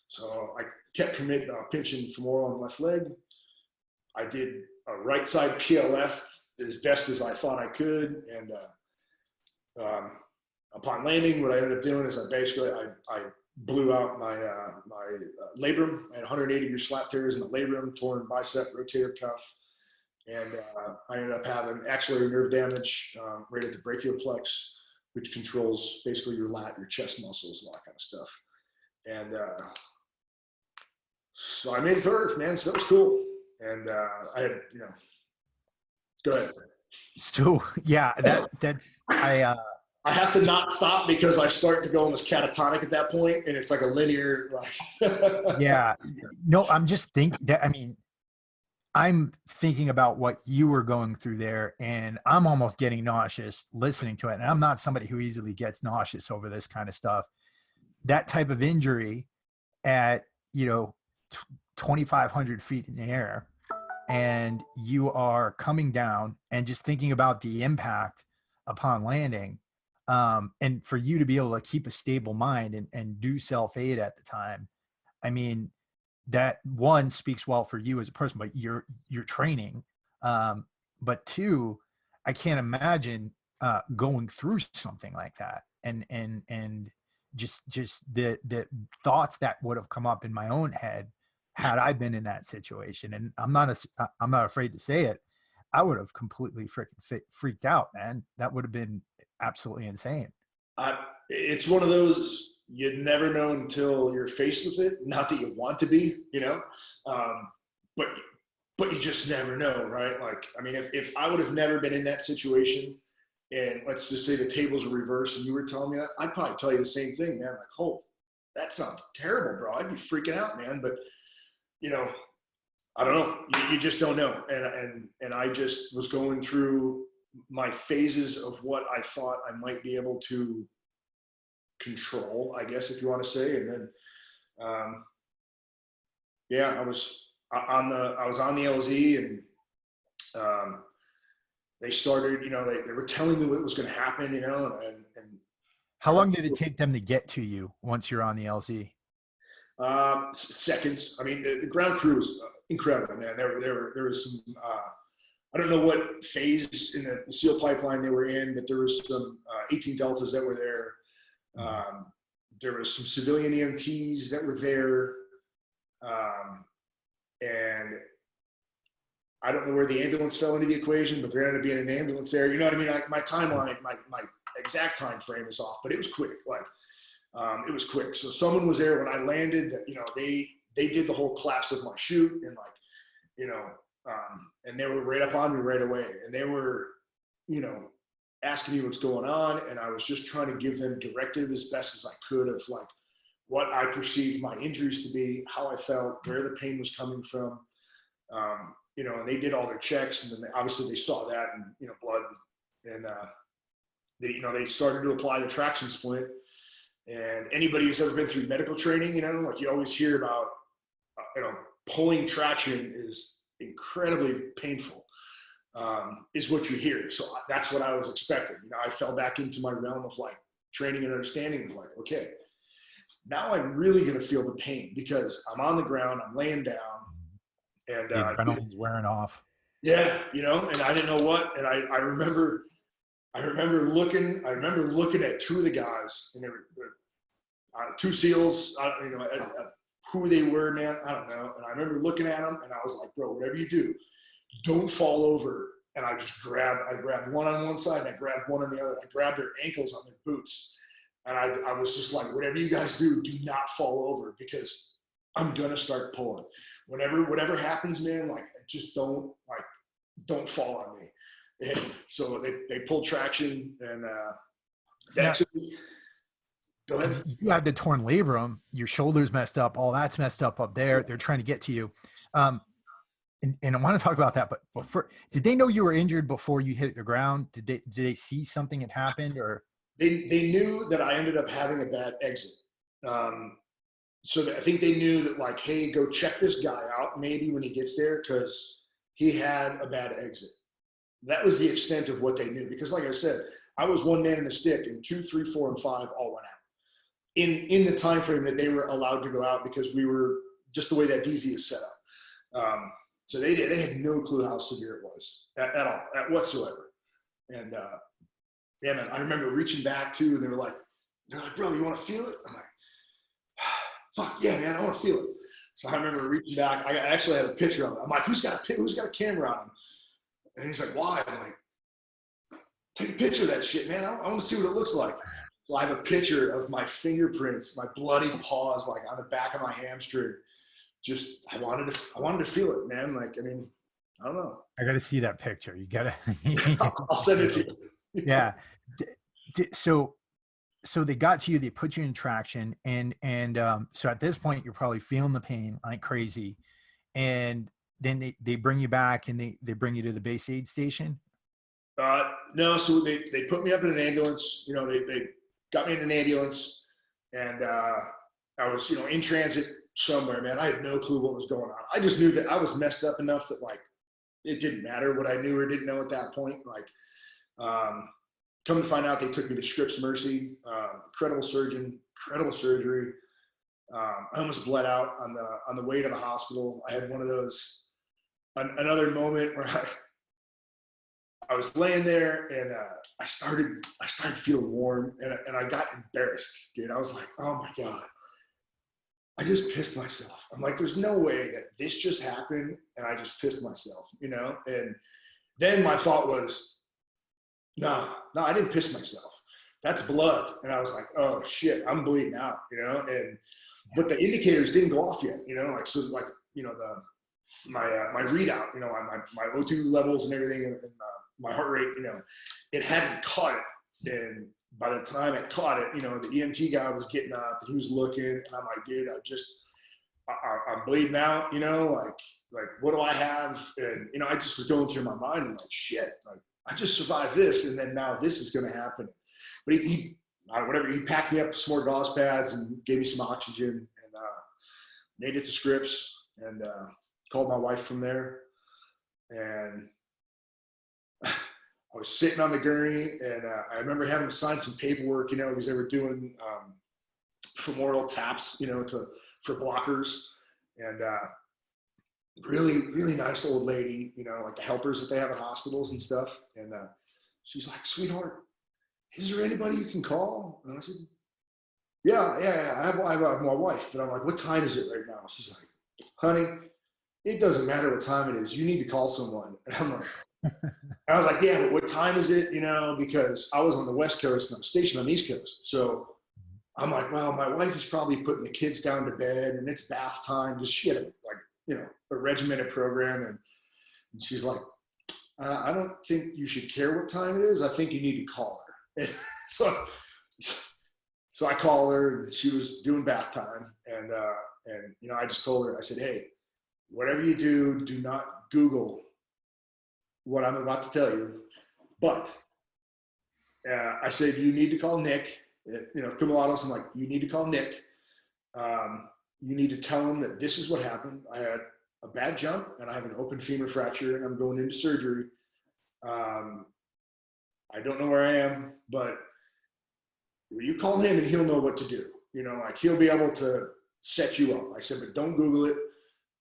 So I kept pinching femoral on the left leg. I did a right side PLF as best as I thought I could. And upon landing, what I ended up doing is I blew out my labrum. I had 180-degree slap tears in the labrum, torn bicep, rotator cuff. And I ended up having axillary nerve damage right at the brachioplex, which controls basically your lat, your chest muscles, and all that kind of stuff. And so I made it to earth, man. So that was cool. And I had, go ahead. So yeah, I have to not stop because I start to go almost catatonic at that point, and it's like a linear. Yeah, no, I'm just thinking that. I mean, I'm thinking about what you were going through there, and I'm almost getting nauseous listening to it. And I'm not somebody who easily gets nauseous over this kind of stuff. That type of injury at 2,500 feet in the air, and you are coming down and just thinking about the impact upon landing. And for you to be able to keep a stable mind and do self-aid at the time, I mean, that one speaks well for you as a person, but you're training. But two, I can't imagine going through something like that. And just the thoughts that would have come up in my own head had I been in that situation. And I'm not afraid to say it. I would have completely freaked out, man. That would have been absolutely insane. It's one of those you'd never know until you're faced with it. Not that you want to be, but you just never know, right? Like, I mean, if I would have never been in that situation, and let's just say the tables were reversed and you were telling me that, I'd probably tell you the same thing, man. Like, oh, that sounds terrible, bro. I'd be freaking out, man. But I don't know. You just don't know. And I just was going through my phases of what I thought I might be able to control, I guess, if you want to say. And then, I was on the LZ, and they started, they were telling me what was going to happen, and how long did it take them to get to you once you're on the LZ? Seconds. I mean, the ground crew was incredible, man. There was some, I don't know what phase in the SEAL pipeline they were in, but there was some 18 Deltas that were there. There was some civilian EMTs that were there. And I don't know where the ambulance fell into the equation, but there ended up being an ambulance there. You know what I mean? My timeline, my exact time frame is off, but it was quick. Like, it was quick. So someone was there when I landed. They did the whole collapse of my chute, and and they were right up on me right away, and they were, asking me what's going on, and I was just trying to give them directive as best as I could of like what I perceived my injuries to be, how I felt, where the pain was coming from. And they did all their checks, and then obviously they saw that, and blood, and they started to apply the traction splint. And anybody who's ever been through medical training, like you always hear about, pulling traction is incredibly painful, is what you hear. So that's what I was expecting. I fell back into my realm of like training and understanding of like, okay, now I'm really going to feel the pain because I'm on the ground, I'm laying down, and the adrenaline's wearing off. Yeah, and I didn't know what, and I remember looking at two of the guys, and they were two SEALs. Who they were, man, I don't know. And I remember looking at them, and I was like, bro, whatever you do, don't fall over. And I grabbed one on one side, and I grabbed one on the other. I grabbed their ankles on their boots. And I was just like, whatever you guys do not fall over, because I'm going to start pulling. Whatever happens, man, like, just don't fall on me. And so they pulled traction, and actually, go ahead. You had the torn labrum, your shoulder's messed up, all that's messed up there. They're trying to get to you. And I want to talk about that, but did they know you were injured before you hit the ground? Did they see something had happened, or? They knew that I ended up having a bad exit. So I think they knew that, like, hey, go check this guy out maybe when he gets there, because he had a bad exit. That was the extent of what they knew, because like I said, I was one man in the stick, and 2, 3, 4, and 5 all went out in the time frame that they were allowed to go out, because we were just the way that DZ is set up. So they had no clue how severe it was at all, whatsoever. And yeah, man, I remember reaching back too, and they're like, bro, you want to feel it? I'm like, fuck yeah, man, I want to feel it. So I remember reaching back. I actually had a picture of it. I'm like, who's got a camera on him? And he's like, why? I'm like, take a picture of that shit, man. I want to see what it looks like. So I have a picture of my fingerprints, my bloody paws, like on the back of my hamstring. Just, I wanted to feel it, man. Like, I mean, I don't know. I got to see that picture. You got to. I'll send it to you. Yeah. So they got to you, they put you in traction, and so at this point you're probably feeling the pain like crazy, and then they bring you back, and they bring you to the base aid station. No, so they put me up in an ambulance. They got me in an ambulance, and I was in transit somewhere, man. I had no clue what was going on. I just knew that I was messed up enough that, like, it didn't matter what I knew or didn't know at that point. Like, come to find out, they took me to Scripps Mercy. Incredible surgeon, incredible surgery. I almost bled out on the way to the hospital. I had one of those, another moment where I was laying there and I started feeling warm and I got embarrassed, dude. I was like, oh my God, I just pissed myself. I'm like, there's no way that this just happened and I just pissed myself, you know? And then my thought was, no, I didn't piss myself. That's blood. And I was like, oh shit, I'm bleeding out, you know? And, but the indicators didn't go off yet, you know? Like, so like, you know, my readout, you know, my O2 levels and everything and my heart rate, you know, it hadn't caught it. And by the time it caught it, you know, the EMT guy was getting up and he was looking and I'm like, dude, I'm bleeding out, you know, like what do I have? And, you know, I just was going through my mind and like, shit, like I just survived this. And then now this is going to happen. But he packed me up with some more gauze pads and gave me some oxygen and made it to Scripps and called my wife from there. And I was sitting on the gurney and I remember having to sign some paperwork, you know, because they were doing femoral taps, you know, for blockers. And really, really nice old lady, you know, like the helpers that they have at hospitals and stuff. And she's like, sweetheart, is there anybody you can call? And I said, yeah, I have my wife. But I'm like, what time is it right now? She's like, honey, it doesn't matter what time it is. You need to call someone. And I'm like, I was like, yeah, but what time is it? You know, because I was on the West Coast and I was stationed on the East Coast. So I'm like, well, my wife is probably putting the kids down to bed and it's bath time. Just she had like, you know, a regimented program. And she's like, I don't think you should care what time it is. I think you need to call her. And so I called her and she was doing bath time. And, you know, I just told her, I said, hey, whatever you do, do not Google what I'm about to tell you. But I said, you need to call Nick, you know, Kumalatos. I'm like, you need to call Nick. You need to tell him that this is what happened. I had a bad jump and I have an open femur fracture and I'm going into surgery. I don't know where I am, but you call him and he'll know what to do. You know, like he'll be able to set you up. I said, but don't Google it.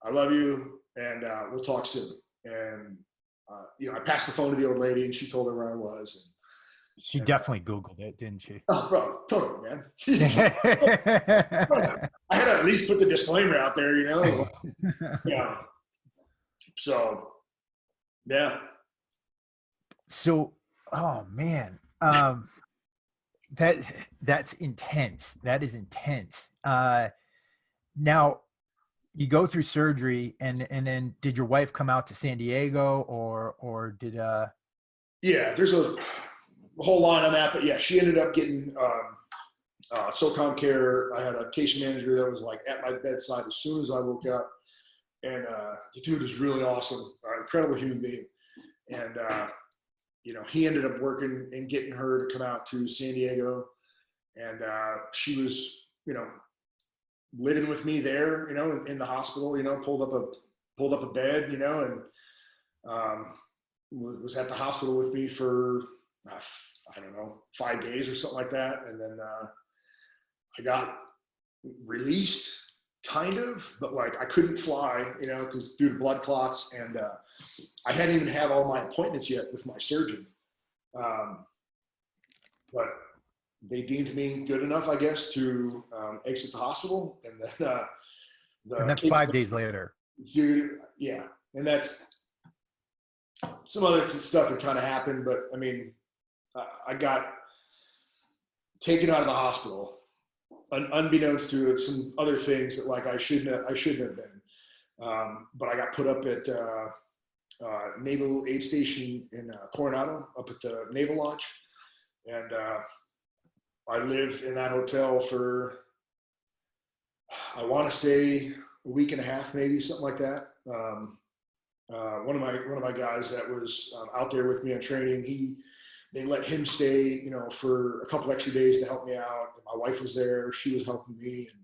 I love you and we'll talk soon. And you know, I passed the phone to the old lady and she told her where I was. She definitely Googled it, didn't she? Oh, bro, totally, man. I had to at least put the disclaimer out there, you know? Yeah. So, yeah. So, oh man, that's intense. That is intense. Now you go through surgery and then did your wife come out to San Diego or did Yeah, there's a whole line on that, but yeah, she ended up getting SOCOM care. I had a case manager that was like at my bedside as soon as I woke up. And the dude is really awesome, incredible human being. And, you know, he ended up working and getting her to come out to San Diego. And she was, you know, living with me there, you know, in the hospital, you know, pulled up a bed, you know, and was at the hospital with me for, I don't know, 5 days or something like that. And then I got released kind of, but like I couldn't fly, you know, because due to blood clots. And I hadn't even had all my appointments yet with my surgeon. But they deemed me good enough, I guess, to exit the hospital. And then and that's 5 days later. Dude, yeah. And that's some other stuff that kind of happened. But I mean, I got taken out of the hospital unbeknownst to some other things that like I shouldn't have been. But I got put up at Naval Aid Station in Coronado, up at the Naval Lodge. And I lived in that hotel for, I want to say a week and a half, maybe something like that. One of my guys that was out there with me on training, they let him stay, you know, for a couple extra days to help me out. My wife was there; she was helping me, and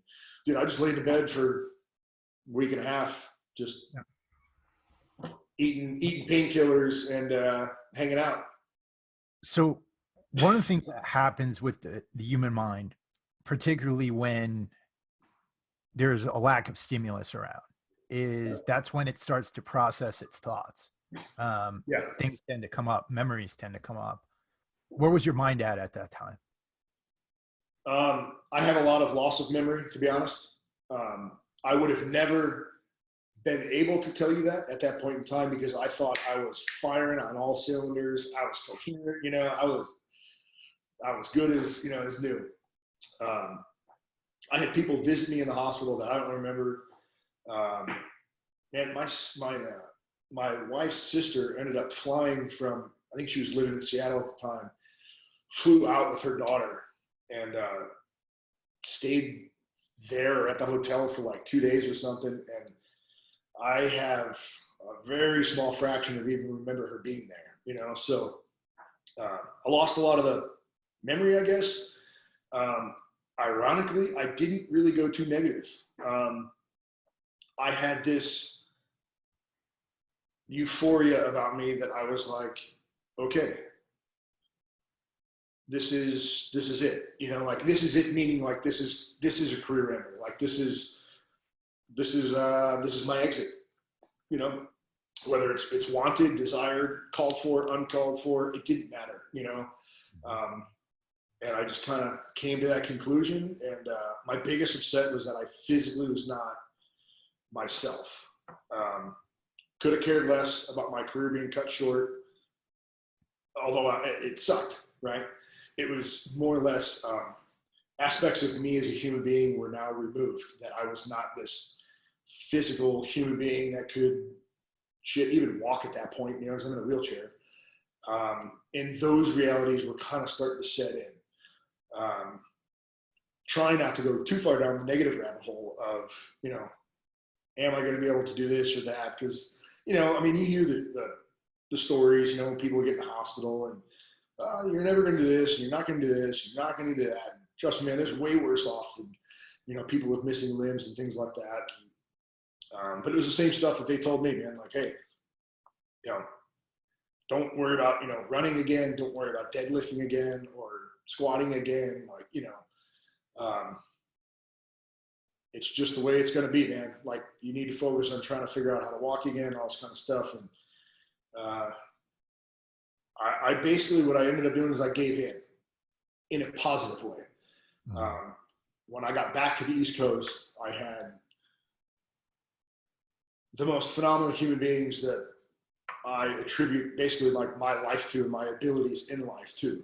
dude, I just laid in bed for a week and a half, just eating painkillers and hanging out. So, one of the things that happens with the human mind, particularly when there's a lack of stimulus around, is that's when it starts to process its thoughts. Yeah. things tend to come up, memories tend to come up. Where was your mind at that time? I have a lot of loss of memory, to be honest. I would have never been able to tell you that at that point in time because I thought I was firing on all cylinders. I was coherent, I was good as as new. Um, I had people visit me in the hospital that I don't remember. And my wife's sister ended up flying from, I think she was living in Seattle at the time, flew out with her daughter and stayed there at the hotel for like 2 days or something. And I have a very small fraction of even remember her being there, so I lost a lot of the memory, I guess. Ironically, I didn't really go too negative. I had this euphoria about me that I was like, okay, this is it, like this is it, meaning like this is a career ender, like this is my exit, whether it's wanted, desired, called for, uncalled for, it didn't matter, and I just kind of came to that conclusion. And my biggest upset was that I physically was not myself. Could have cared less about my career being cut short, although it sucked, right? It was more or less aspects of me as a human being were now removed, that I was not this physical human being that could even walk at that point. I was in a wheelchair. And those realities were kind of starting to set in. Trying not to go too far down the negative rabbit hole of, am I going to be able to do this or that? Because, you hear the stories, people get in the hospital and you're never going to do this, and you're not going to do this, you're not going to do that. And trust me, man, there's way worse off than, people with missing limbs and things like that. But it was the same stuff that they told me, man, like, hey, don't worry about, running again. Don't worry about deadlifting again or squatting again. Like, it's just the way it's going to be, man. Like, you need to focus on trying to figure out how to walk again, all this kind of stuff. And I basically, what I ended up doing is I gave in a positive way. Mm-hmm. When I got back to the East Coast, I had the most phenomenal human beings that I attribute basically like my life to and my abilities in life to.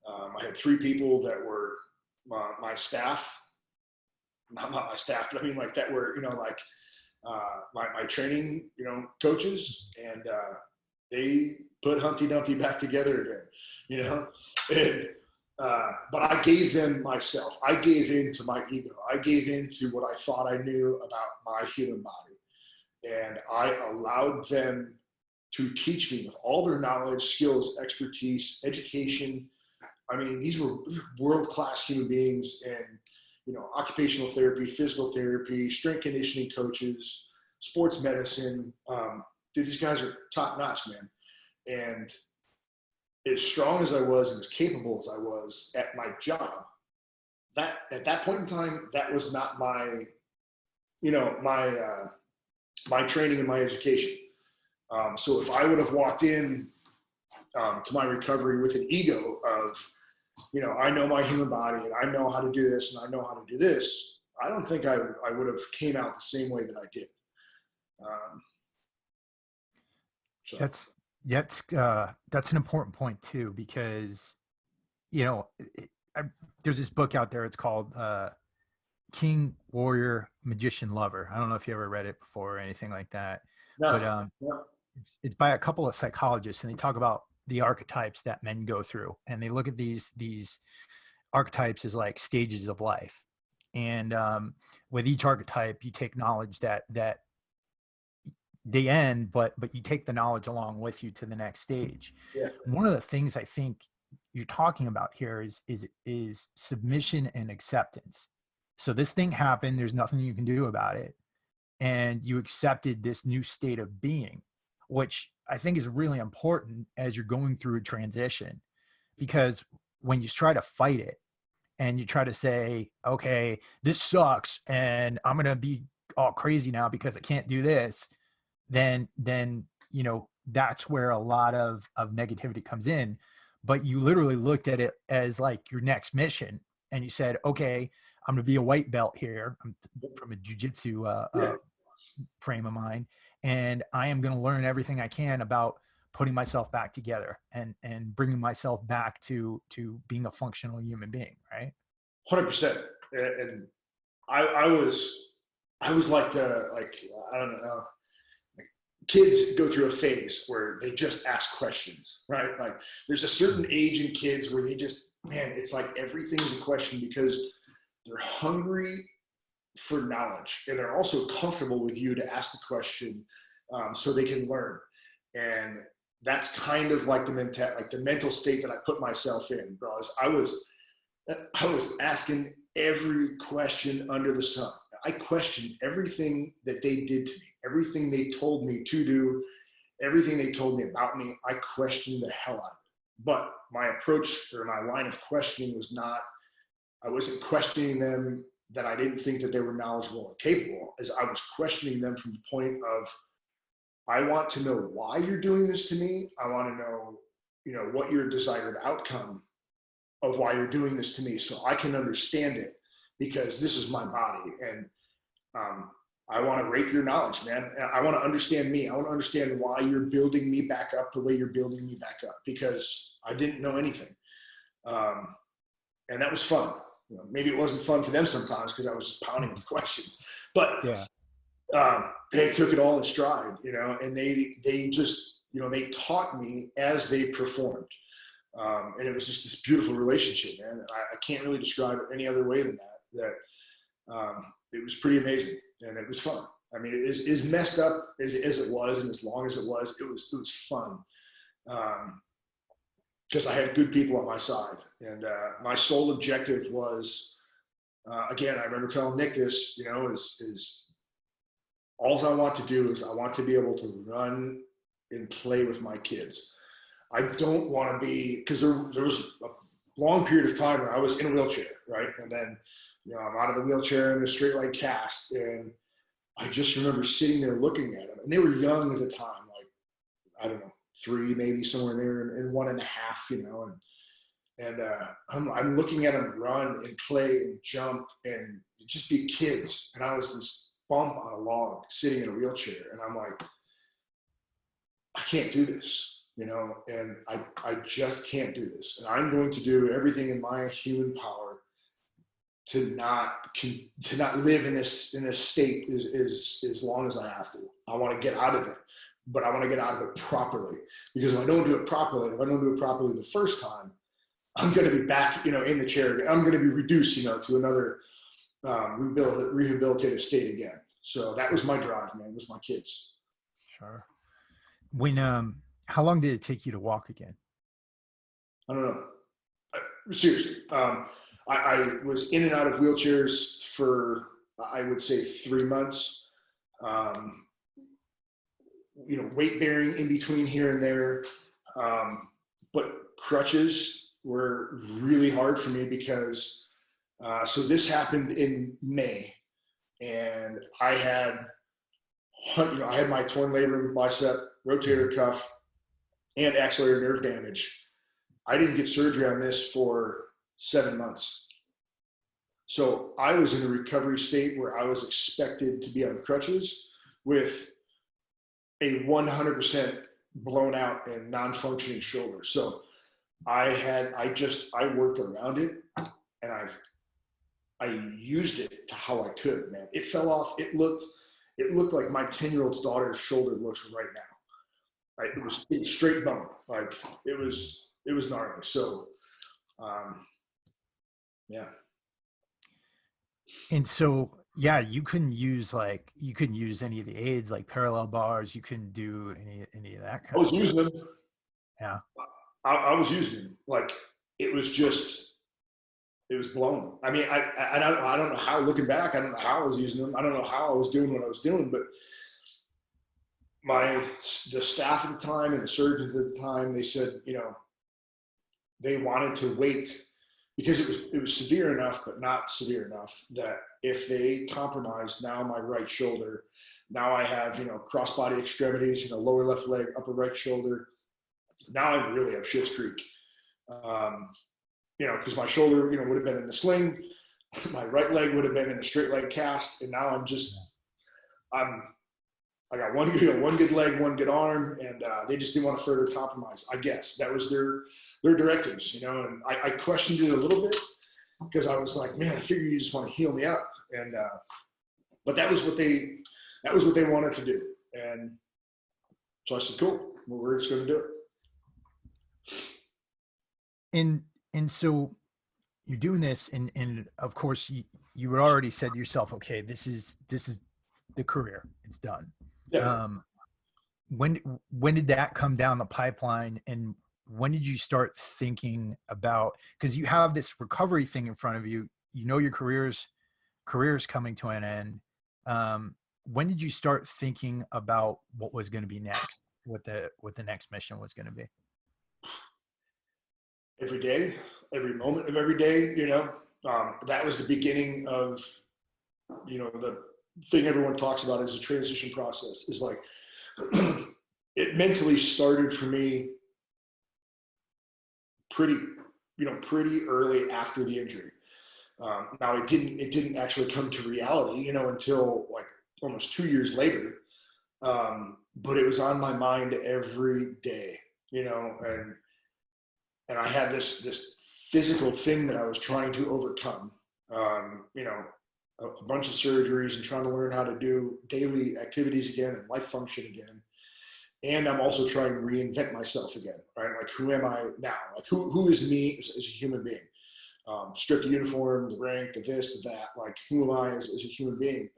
I had 3 people that were my staff, not my staff, but I mean like that were, my training, coaches, and they put Humpty Dumpty back together again, and, but I gave them myself. I gave in to my ego. I gave in to what I thought I knew about my human body. And I allowed them to teach me with all their knowledge, skills, expertise, education. I mean, these were world-class human beings in, occupational therapy, physical therapy, strength conditioning coaches, sports medicine. Dude, these guys are top-notch, man. And as strong as I was and as capable as I was at my job, that at that point in time, that was not my, my training and my education. So if I would have walked in to my recovery with an ego of, I know my human body and I know how to do this and I know how to do this, I don't think I would have came out the same way that I did. So. That's an important point too, because, there's this book out there. It's called King, Warrior, Magician, Lover. I don't know if you ever read it before or anything like that. No, but it's by a couple of psychologists, and they talk about the archetypes that men go through, and they look at these archetypes as like stages of life. And with each archetype, you take knowledge that they end, but you take the knowledge along with you to the next stage. Yeah. One of the things I think you're talking about here is submission and acceptance. So this thing happened, there's nothing you can do about it, and you accepted this new state of being, which I think is really important as you're going through a transition. Because when you try to fight it and you try to say, okay, this sucks and I'm going to be all crazy now because I can't do this, then that's where a lot of negativity comes in. But you literally looked at it as like your next mission, and you said, okay, I'm going to be a white belt here. I'm from a jujitsu frame of mind, and I am going to learn everything I can about putting myself back together and bringing myself back to being a functional human being, right? 100%. And I was like I don't know, like kids go through a phase where they just ask questions, right? Like there's a certain age in kids where they just, man, it's like everything's a question because they're hungry for knowledge, and they're also comfortable with you to ask the question, so they can learn. And that's kind of like the mental state that I put myself in, bro. I was asking every question under the sun. I questioned everything that they did to me, everything they told me to do, everything they told me about me. I questioned the hell out of it. But my approach or my line of questioning was not, I wasn't questioning them that I didn't think that they were knowledgeable and capable, as I was questioning them from the point of, I want to know why you're doing this to me. I want to know, what your desired outcome of why you're doing this to me, so I can understand it, because this is my body. And I want to rape your knowledge, man. I want to understand me. I want to understand why you're building me back up the way you're building me back up, because I didn't know anything. And that was fun. Maybe it wasn't fun for them sometimes because I was just pounding with questions, but Yeah. They took it all in stride, and they just, they taught me as they performed. And it was just this beautiful relationship, man. I can't really describe it any other way than that. It was pretty amazing, and it was fun. I mean, as messed up as it was, and as long as it was fun. Because I had good people on my side, and my sole objective was, again, I remember telling Nick this, is all I want to do is I want to be able to run and play with my kids. I don't want to be, because there was a long period of time where I was in a wheelchair, right? And then, I'm out of the wheelchair in the straight leg cast. And I just remember sitting there looking at them, and they were young at the time, like, I don't know, 3, maybe somewhere there, and 1.5, and I'm looking at them run and play and jump and just be kids. And I was this bump on a log sitting in a wheelchair. And I'm like, I can't do this. And I just can't do this. And I'm going to do everything in my human power to not live in this state as long as I have to. I want to get out of it, but I want to get out of it properly, because if I don't do it properly the first time, I'm going to be back, in the chair again. I'm going to be reduced, to another rehabilitative state again. So that was my drive, man. It was my kids. Sure. When how long did it take you to walk again? I don't know. Seriously, I was in and out of wheelchairs for, I would say, 3 months. Weight bearing in between here and there, but crutches were really hard for me because. So this happened in May, and I had my torn labrum, bicep, rotator cuff, and axillary nerve damage. I didn't get surgery on this for 7 months. So I was in a recovery state where I was expected to be on crutches with a 100% blown out and non-functioning shoulder. So I worked around it, and I used it to how I could, man. It fell off. It looked like my 10-year-old's daughter's shoulder looks right now. It was straight bone. Like it was gnarly. So, yeah. And so, yeah, you couldn't use any of the aids like parallel bars. You couldn't do any of that kind I was of using them. Yeah. I was using them. Like it was blown. I mean, I don't know how, looking back, I don't know how I was using them. I don't know how I was doing what I was doing, but the staff at the time and the surgeons at the time, they said, they wanted to wait because it was severe enough, but not severe enough that if they compromised now my right shoulder, Now I have, cross-body extremities, lower left leg, upper right shoulder. Now I really have Schitt's Creek. Because my shoulder, would have been in a sling. My right leg would have been in a straight leg cast. And now I got one good leg, one good arm, and they just didn't want to further compromise. I guess that was their directives, and I questioned it a little bit because I was like, man, I figure you just want to heal me up. And, but that was what they wanted to do. And so I said, cool, well, we're just going to do it. And so you're doing this, and of course you had already said to yourself, okay, this is the career, it's done. Yeah. When did that come down the pipeline, and when did you start thinking about, because you have this recovery thing in front of you, your career's coming to an end. When did you start thinking about what was going to be next, what the next mission was going to be? Every day, every moment of every day, that was the beginning of, the thing everyone talks about as a transition process is like, it mentally started for me pretty early after the injury. Now it didn't actually come to reality, until like almost 2 years later. But it was on my mind every day, and I had this physical thing that I was trying to overcome, a bunch of surgeries and trying to learn how to do daily activities again and life function again. And I'm also trying to reinvent myself again, right? Like, who am I now? Like, who is me as a human being? Stripped the uniform, the rank, the this, the that. Like, who am I as a human being?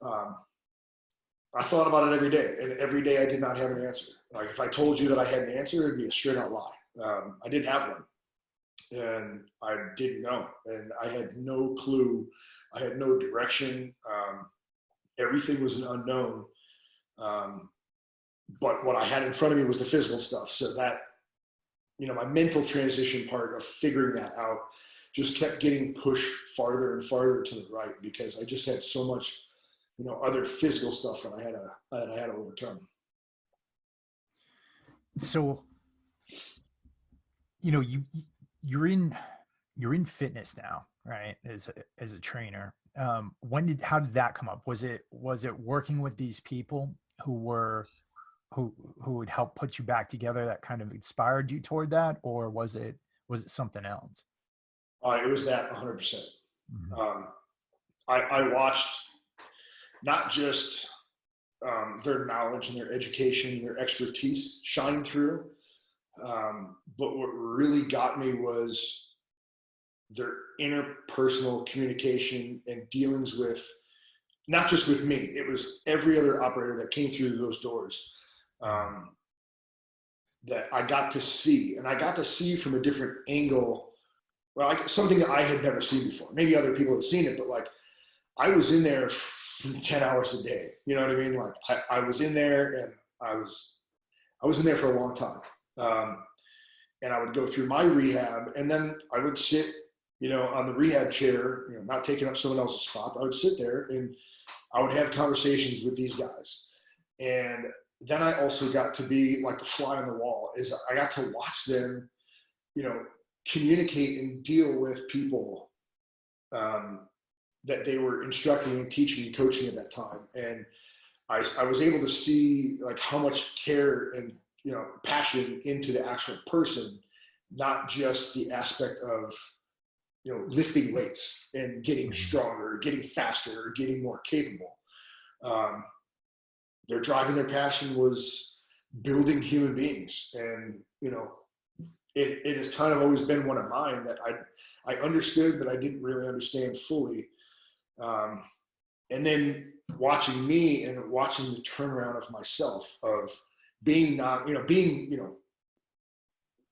And I thought about it every day, and every day I did not have an answer. Like, if I told you that I had an answer, it'd be a straight out lie. I didn't have one, and I didn't know, and I had no clue. I had no direction. Everything was an unknown. But what I had in front of me was the physical stuff. So that, my mental transition part of figuring that out just kept getting pushed farther and farther to the right, because I just had so much, other physical stuff that I had to overcome. So, you're in fitness now, right? As a trainer. How did that come up? Was it working with these people who would help put you back together that kind of inspired you toward that, or was it something else? It was that 100%. Mm-hmm. I watched not just their knowledge and their education, their expertise shine through, but what really got me was their interpersonal communication and dealings with, not just with me, it was every other operator that came through those doors, that I got to see, and I got to see from a different angle. Well, something that I had never seen before. Maybe other people had seen it, but like, I was in there for 10 hours a day. You know what I mean? Like, I was in there, and I was in there for a long time. And I would go through my rehab, and then I would sit, on the rehab chair, not taking up someone else's spot. I would sit there and I would have conversations with these guys. And then I also got to be like the fly on the wall, is I got to watch them, communicate and deal with people that they were instructing and teaching and coaching at that time. And I was able to see like how much care and, passion into the actual person, not just the aspect of, lifting weights and getting stronger, getting faster, or getting more capable. Their drive and their passion was building human beings. And, it has kind of always been one of mine that I understood, but I didn't really understand fully. And then watching me and watching the turnaround of myself, of being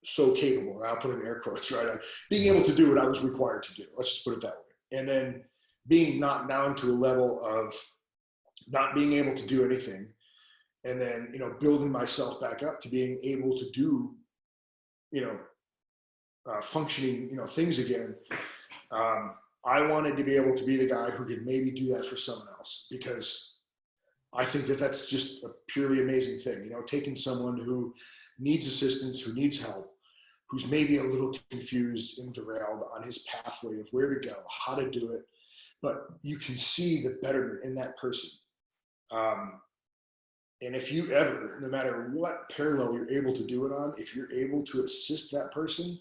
so capable, I'll put in air quotes, right? Like, being able to do what I was required to do. Let's just put it that way. And then being knocked down to a level of not being able to do anything. And then, building myself back up to being able to do, functioning, things again. I wanted to be able to be the guy who could maybe do that for someone else, because I think that that's just a purely amazing thing. You know, taking someone who needs assistance, who needs help, who's maybe a little confused and derailed on his pathway of where to go, how to do it, but you can see the betterment in that person. And if you ever, no matter what parallel you're able to do it on, if you're able to assist that person,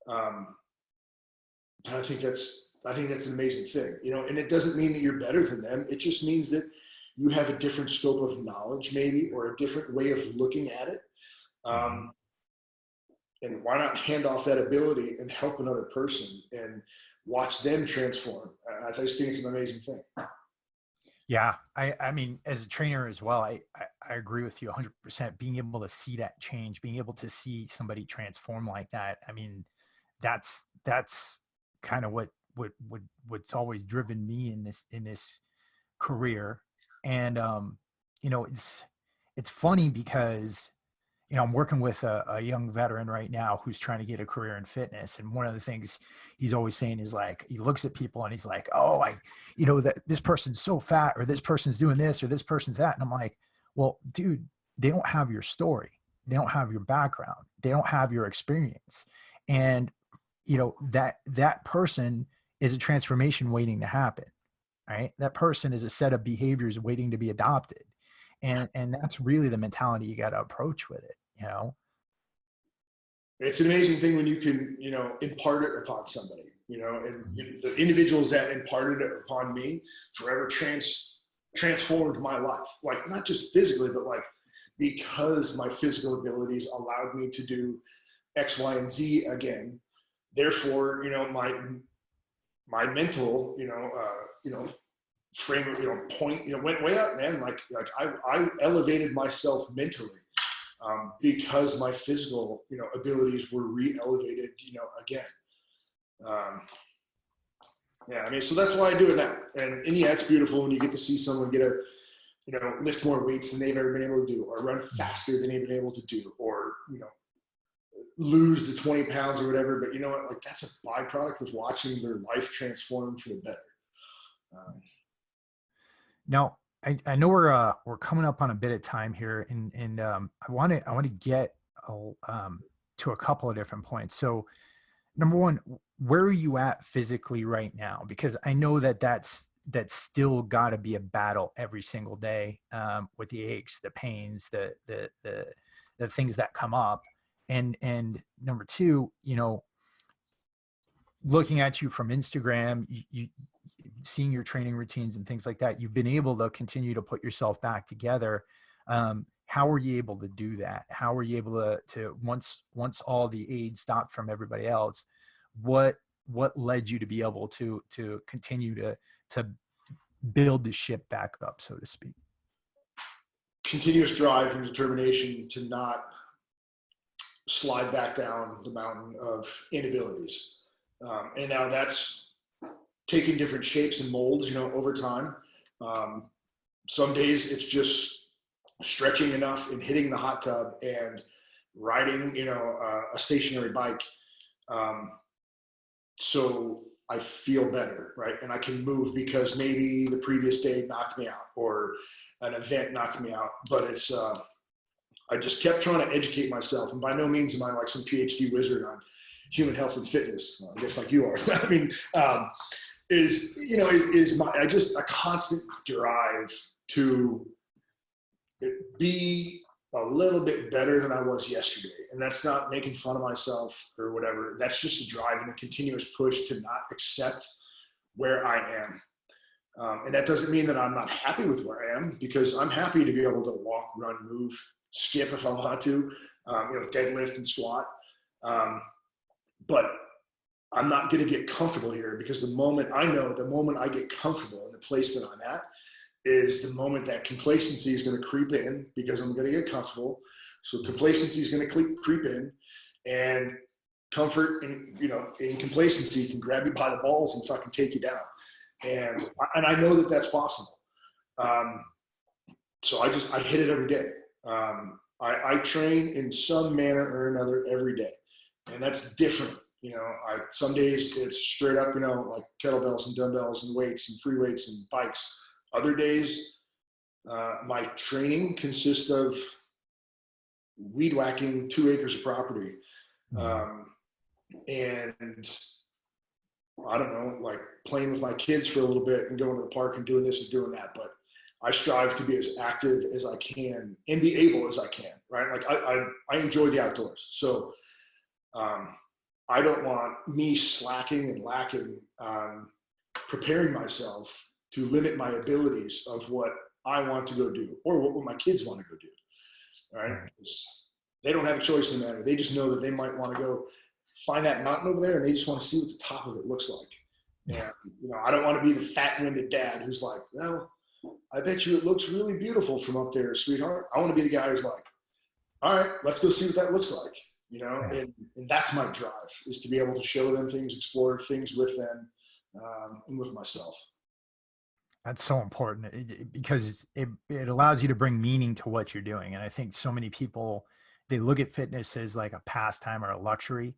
I think that's an amazing thing, you know. And it doesn't mean that you're better than them. It just means that you have a different scope of knowledge, maybe, or a different way of looking at it. And why not hand off that ability and help another person and watch them transform? I just think it's an amazing thing. Yeah. I mean, as a trainer as well, I agree with you 100%. Being able to see that change, being able to see somebody transform like that. I mean, that's kind of what's always driven me in this career. And, you know, it's funny because, you know, I'm working with a young veteran right now who's trying to get a career in fitness. And one of the things he's always saying is like, he looks at people and he's like, oh, you know, that this person's so fat, or this person's doing this, or this person's that. And I'm like, well, dude, they don't have your story. They don't have your background. They don't have your experience. And, you know, that person is a transformation waiting to happen, right? That person is a set of behaviors waiting to be adopted. And that's really the mentality you got to approach with it, you know? It's an amazing thing when you can, you know, impart it upon somebody, you know, and the individuals that imparted it upon me forever transformed my life. Like, not just physically, but like, because my physical abilities allowed me to do X, Y, and Z again. Therefore, you know, my mental, you know, frame, you know, point, you know, went way up, man. Like I elevated myself mentally, because my physical, you know, abilities were re-elevated, you know, again. Yeah, I mean, so that's why I do it now. And yeah, it's beautiful when you get to see someone get you know, lift more weights than they've ever been able to do, or run faster than they've been able to do, or, you know, lose the 20 pounds or whatever. But you know what, like, that's a byproduct of watching their life transform for the better. Now, I know we're coming up on a bit of time here, and I want to get to a couple of different points. So, number one, where are you at physically right now? Because I know that's still got to be a battle every single day, with the aches, the pains, the things that come up, and number two, you know, looking at you from Instagram, you seeing your training routines and things like that, you've been able to continue to put yourself back together. How were you able to do that? How were you able to once all the aid stopped from everybody else, what led you to be able to continue to build the ship back up, so to speak? Continuous drive and determination to not slide back down the mountain of inabilities. And now that's taking different shapes and molds, you know, over time. Some days it's just stretching enough and hitting the hot tub and riding, you know, a stationary bike. So I feel better, right? And I can move because maybe the previous day knocked me out, or an event knocked me out. But it's, I just kept trying to educate myself. And by no means am I like some PhD wizard on human health and fitness. I guess like you are. I mean, is a constant drive to be a little bit better than I was yesterday. And that's not making fun of myself or whatever. That's just a drive and a continuous push to not accept where I am. And that doesn't mean that I'm not happy with where I am, because I'm happy to be able to walk, run, move, skip if I want to, deadlift and squat. But I'm not going to get comfortable here, because the moment I get comfortable in the place that I'm at is the moment that complacency is going to creep in, because I'm going to get comfortable. So complacency is going to creep in, and comfort and, in complacency can grab you by the balls and fucking take you down. And I know that that's possible. So I hit it every day. I train in some manner or another every day, and that's different. Some days it's straight up, like kettlebells and dumbbells and weights and free weights and bikes. Other days My training consists of weed whacking 2 acres of property. And I don't know, like playing with my kids for a little bit and going to the park and doing this and doing that. But I strive to be as active as I can and be able as I can, right? Like I enjoy the outdoors. So I don't want me slacking and lacking on preparing myself to limit my abilities of what I want to go do or what my kids want to go do, right? They don't have a choice in the matter. They just know that they might want to go find that mountain over there and they just want to see what the top of it looks like. And, I don't want to be the fat-winded dad who's like, well, I bet you it looks really beautiful from up there, sweetheart. I want to be the guy who's like, all right, let's go see what that looks like, and that's my drive, is to be able to show them things, explore things with them, and with myself. That's so important because it allows you to bring meaning to what you're doing. And I think so many people, they look at fitness as like a pastime or a luxury,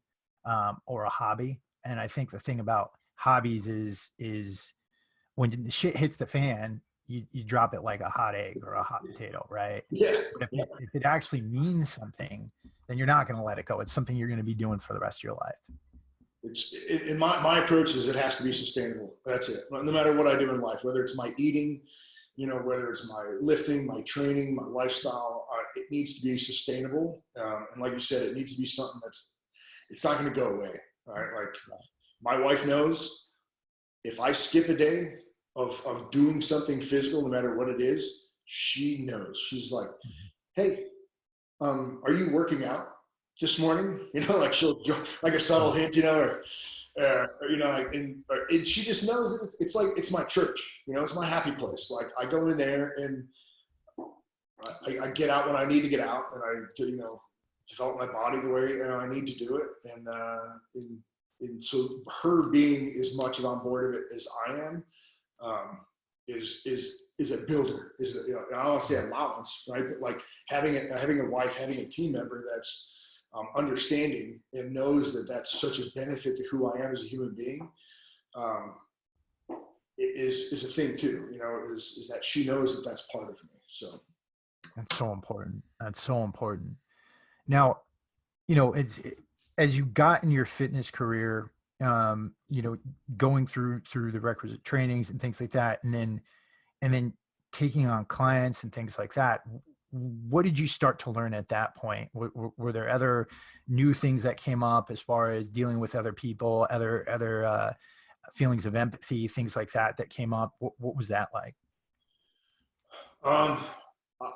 or a hobby. And I think the thing about hobbies is when the shit hits the fan, you drop it like a hot egg or a hot potato, right? Yeah. But if it actually means something, then you're not going to let it go. It's something you're going to be doing for the rest of your life. It's in my approach is it has to be sustainable. That's it. No matter what I do in life, whether it's my eating, whether it's my lifting, my training, my lifestyle, it needs to be sustainable. And like you said, it needs to be something it's not going to go away. Right? Like my wife knows if I skip a day of doing something physical, no matter what it is, she knows. She's like, hey, are you working out this morning? Like she'll like a subtle hint, or and she just knows that it's like, it's my church, it's my happy place. Like I go in there and I get out when I need to get out, and I develop my body the way I need to do it. And so her being as much on board of it as I am, is a builder, I don't want to say allowance, right? But like having a wife, having a team member that's understanding and knows that that's such a benefit to who I am as a human being, is a thing too, is that she knows that that's part of me. So that's so important. That's so important. Now, as you got in your fitness career, going through the requisite trainings and things like that, and then taking on clients and things like that, what did you start to learn at that point? Were there other new things that came up as far as dealing with other people, other feelings of empathy, things like that came up? What was that like?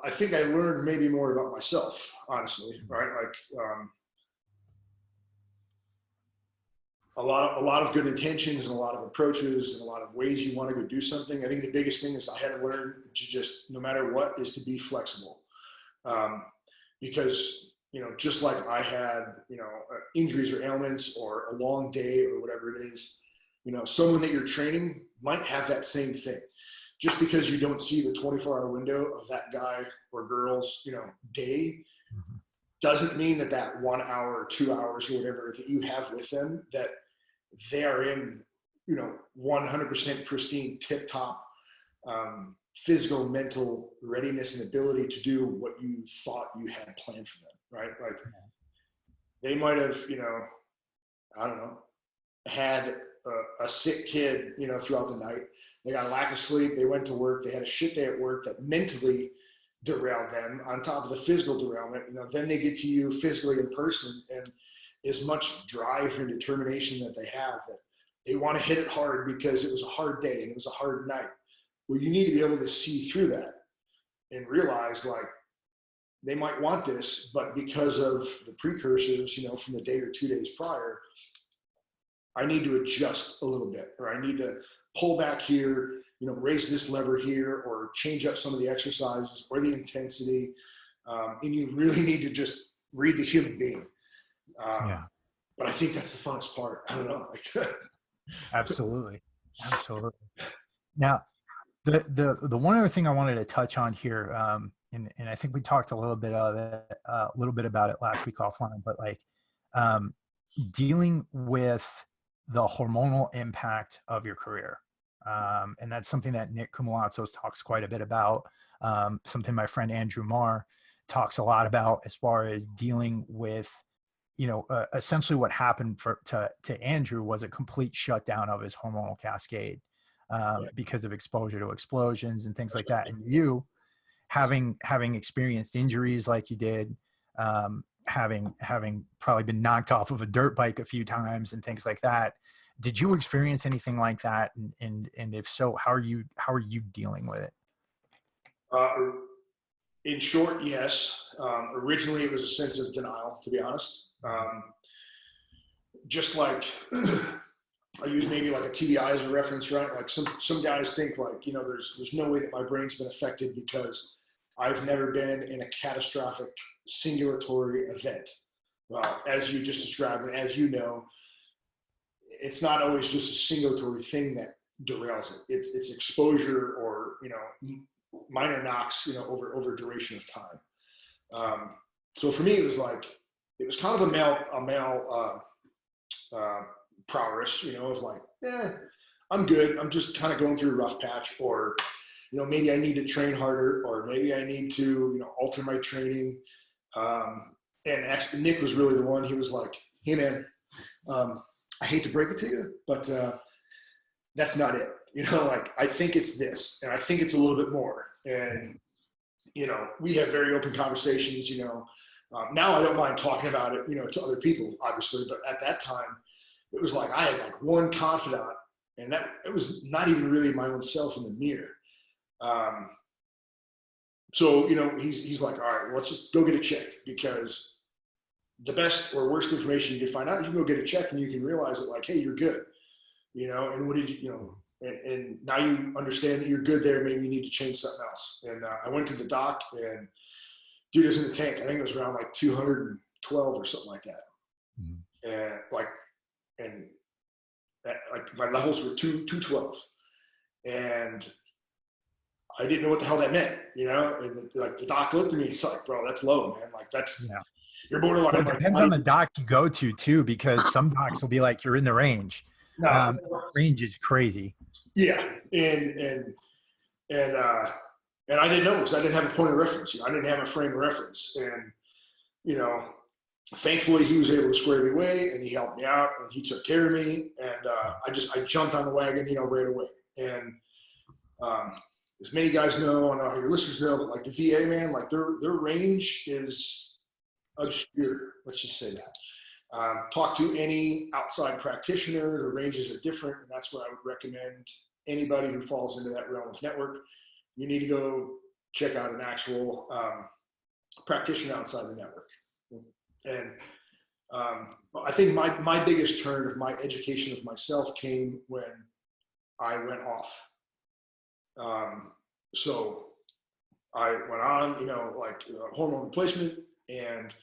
I think I learned maybe more about myself, honestly, right? Like, a lot of good intentions and a lot of approaches and a lot of ways you want to go do something. I think the biggest thing is I had to learn to just, no matter what, is to be flexible. Because, just like I had, injuries or ailments or a long day or whatever it is, someone that you're training might have that same thing. Just because you don't see the 24-hour window of that guy or girl's, day, doesn't mean that 1 hour or 2 hours or whatever that you have with them, that they are in, 100% pristine, tip top, physical, mental readiness and ability to do what you thought you had planned for them, right? Like they might have, I don't know, had a sick kid, throughout the night. They got a lack of sleep. They went to work. They had a shit day at work that mentally derailed them on top of the physical derailment. Then they get to you physically in person, and as much drive and determination that they have, that they want to hit it hard because it was a hard day and it was a hard night. Well, you need to be able to see through that and realize, like, they might want this, but because of the precursors, from the day or 2 days prior, I need to adjust a little bit, or I need to pull back here, raise this lever here, or change up some of the exercises or the intensity. And you really need to just read the human being. But I think that's the funnest part. I don't know. Absolutely. Now, the one other thing I wanted to touch on here, and I think we talked a little bit about it last week offline, but like dealing with the hormonal impact of your career. And that's something that Nick Kumalatzos talks quite a bit about. Something my friend Andrew Marr talks a lot about as far as dealing with, essentially what happened to Andrew was a complete shutdown of his hormonal cascade because of exposure to explosions and things like that. And you, having experienced injuries like you did, having probably been knocked off of a dirt bike a few times and things like that, did you experience anything like that? And if so, how are you dealing with it? In short, yes. Originally, it was a sense of denial, to be honest. Just like I use maybe like a TBI as a reference, right? Like some guys think like, there's no way that my brain's been affected because I've never been in a catastrophic singulatory event. Well, as you just described, and as you know, it's not always just a singulatory thing that derails it. It's exposure or, minor knocks, over a duration of time. So for me, it was kind of a male prowess, of like, I'm good. I'm just kind of going through a rough patch, or, maybe I need to train harder, or maybe I need to, alter my training. And actually Nick was really the one. He was like, hey man, I hate to break it to you, but that's not it. I think it's this, and I think it's a little bit more. And, we have very open conversations, now I don't mind talking about it, to other people, obviously, but at that time it was like, I had like one confidant, and that it was not even really my own self in the mirror. So, he's like, all right, let's just go get it checked, because the best or worst information you can find out, you can go get it checked and you can realize that like, hey, you're good, and what did you, and now you understand that you're good there. Maybe you need to change something else. And I went to the doc, and dude was in the tank. I think it was around like 212 or something like that. Mm-hmm. And my levels were 212. And I didn't know what the hell that meant, and like the doc looked at me, he's like, bro, that's low, man. Like you're borderline. Well, it depends on the doc you go to too, because some docs will be like, you're in the range. No, range is crazy. Yeah. And I didn't know, because I didn't have a point of reference. I didn't have a frame of reference. And, thankfully he was able to square me away, and he helped me out, and he took care of me. And I jumped on the wagon, right away. And as many guys know, I don't know how your listeners know, but like the VA, man, like their range is obscure. Let's just say that. Talk to any outside practitioner. The ranges are different, and that's what I would recommend anybody who falls into that realm of network. You need to go check out an actual practitioner outside the network. And I think my biggest turn of my education of myself came when I went off. So I went on, hormone replacement, and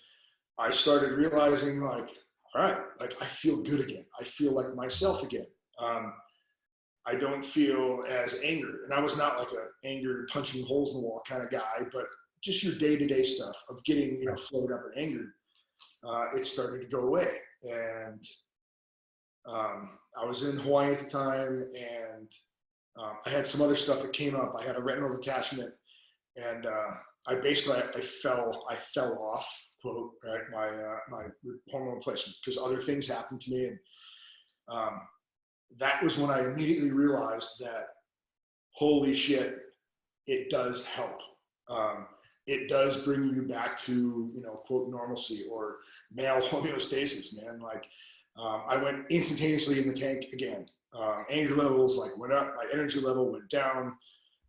I started realizing like, all right, like I feel good again. I feel like myself again. I don't feel as angry, and I was not like a angry punching holes in the wall kind of guy, but just your day-to-day stuff of getting, flared up or angered. It started to go away. And I was in Hawaii at the time, and I had some other stuff that came up. I had a retinal detachment, and I fell off, quote, right, my hormone replacement, because other things happened to me. And that was when I immediately realized that, holy shit, it does help. It does bring you back to, quote, normalcy or male homeostasis, man. Like I went instantaneously in the tank again. Anger levels went up, my energy level went down,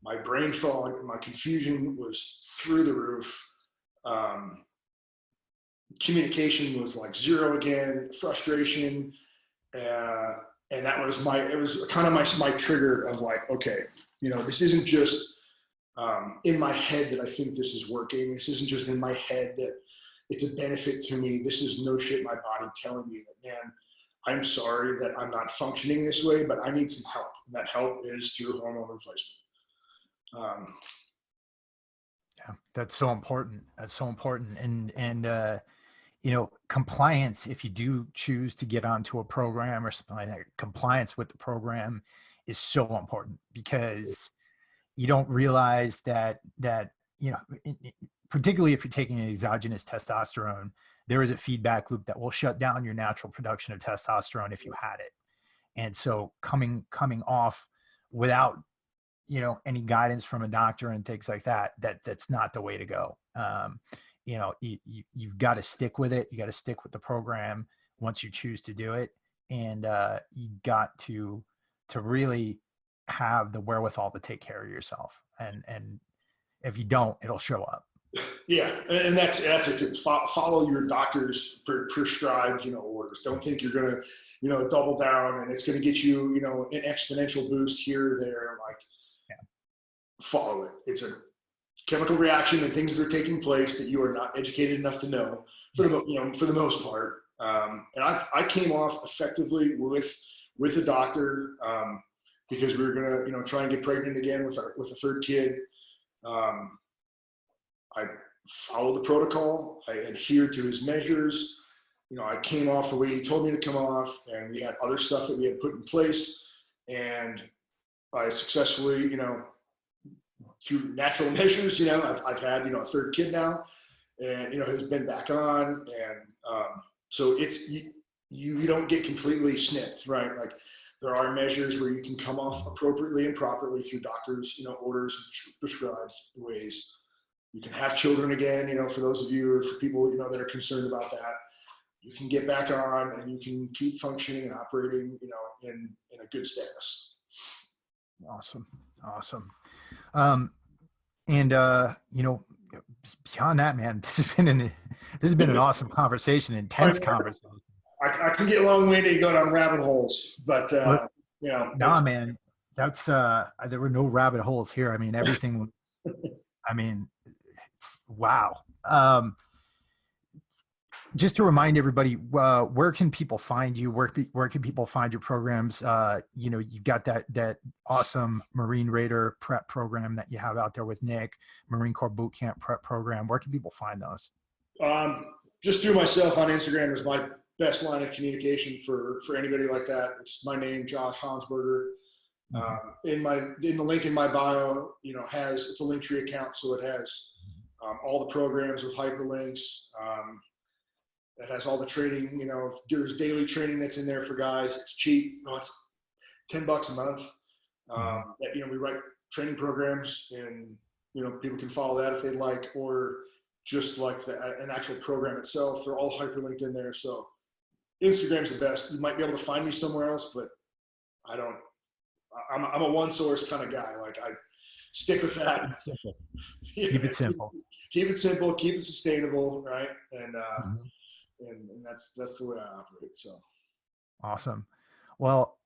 my brain fog, my confusion was through the roof. Communication was like zero again, frustration. And that was it was kind of my trigger of like, okay, this isn't just in my head that I think this is working. This isn't just in my head that it's a benefit to me. This is no shit my body telling me that, man, I'm sorry that I'm not functioning this way, but I need some help. And that help is through hormone replacement. Yeah, that's so important. That's so important. And compliance, if you do choose to get onto a program or something like that, compliance with the program is so important, because you don't realize that, particularly if you're taking an exogenous testosterone, there is a feedback loop that will shut down your natural production of testosterone if you had it. And so coming off without, any guidance from a doctor and things like that, that's not the way to go. You've got to stick with it. You got to stick with the program once you choose to do it. And you got to really have the wherewithal to take care of yourself. And if you don't, it'll show up. Yeah, and that's it too. Follow your doctor's prescribed, orders. Don't think you're gonna, double down and it's gonna get you, an exponential boost here or there. Like, follow it. It's a chemical reaction and things that are taking place that you are not educated enough to know for the most part. And I came off effectively with a doctor because we were gonna, try and get pregnant again with a third kid. I followed the protocol. I adhered to his measures. I came off the way he told me to come off, and we had other stuff that we had put in place. And I successfully, through natural measures, I've had, a third kid now, and, has been back on. And so it's, you don't get completely snipped, right? Like, there are measures where you can come off appropriately and properly through doctors, orders, prescribed ways. You can have children again, for those of you, or for people, that are concerned about that. You can get back on and you can keep functioning and operating, in a good status. Awesome. And beyond that, man, this has been an awesome conversation, intense conversation. I can get long-winded and go down rabbit holes, but nah, man, that's there were no rabbit holes here. I mean, everything was, wow. Just to remind everybody, where can people find you? Where can people find your programs? You've got that awesome Marine Raider prep program that you have out there with Nick, Marine Corps Boot Camp prep program. Where can people find those? Just through myself on Instagram is my best line of communication for anybody like that. It's my name, Josh Honsberger. In the link in my bio, it's a Linktree account, so it has all the programs with hyperlinks. It has all the training. There's daily training that's in there for guys. It's cheap. It's $10 a month. That we write training programs, and people can follow that if they'd like, or just like an actual program itself. They're all hyperlinked in there. So Instagram's the best. You might be able to find me somewhere else, but I don't. I'm a one source kind of guy. Like, I stick with that. Keep it simple. Keep it simple. Keep it sustainable, right? And and that's the way I operate. So awesome. Well,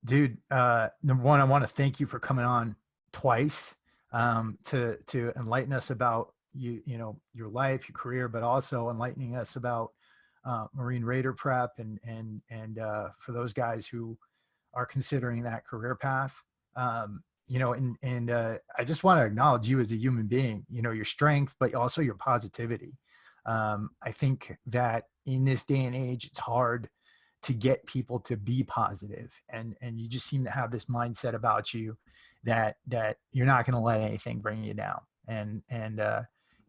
dude, number one, I want to thank you for coming on twice to enlighten us about your life, your career, but also enlightening us about Marine Raider prep and for those guys who are considering that career path. I just want to acknowledge you as a human being, your strength, but also your positivity. I think that in this day and age, it's hard to get people to be positive, and you just seem to have this mindset about you that you're not going to let anything bring you down. And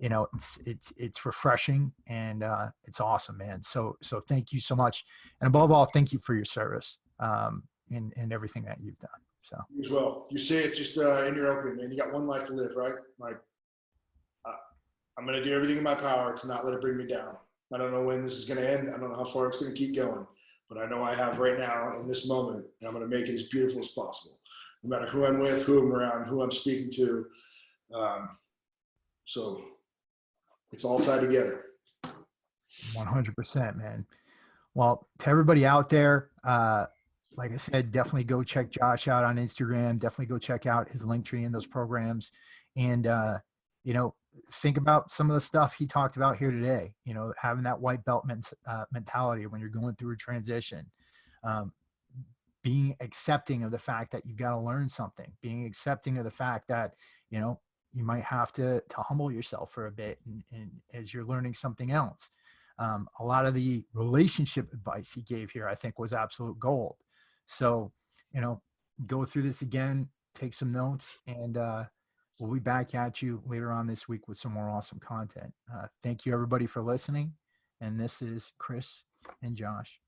it's refreshing, and it's awesome, man. So thank you so much. And above all, thank you for your service, and everything that you've done. So you as well. You say it just in your opening, man. You got one life to live, right? Like, I'm going to do everything in my power to not let it bring me down. I don't know when this is going to end. I don't know how far it's going to keep going, but I know I have right now in this moment, and I'm going to make it as beautiful as possible, no matter who I'm with, who I'm around, who I'm speaking to. So it's all tied together. 100%, man. Well, to everybody out there, like I said, definitely go check Josh out on Instagram. Definitely go check out his Linktree in those programs. And, think about some of the stuff he talked about here today, having that white belt mentality when you're going through a transition, being accepting of the fact that you've got to learn something, being accepting of the fact that, you might have to humble yourself for a bit and as you're learning something else. A lot of the relationship advice he gave here, I think, was absolute gold. So, go through this again, take some notes, and we'll be back at you later on this week with some more awesome content. Thank you, everybody, for listening. And this is Chris and Josh.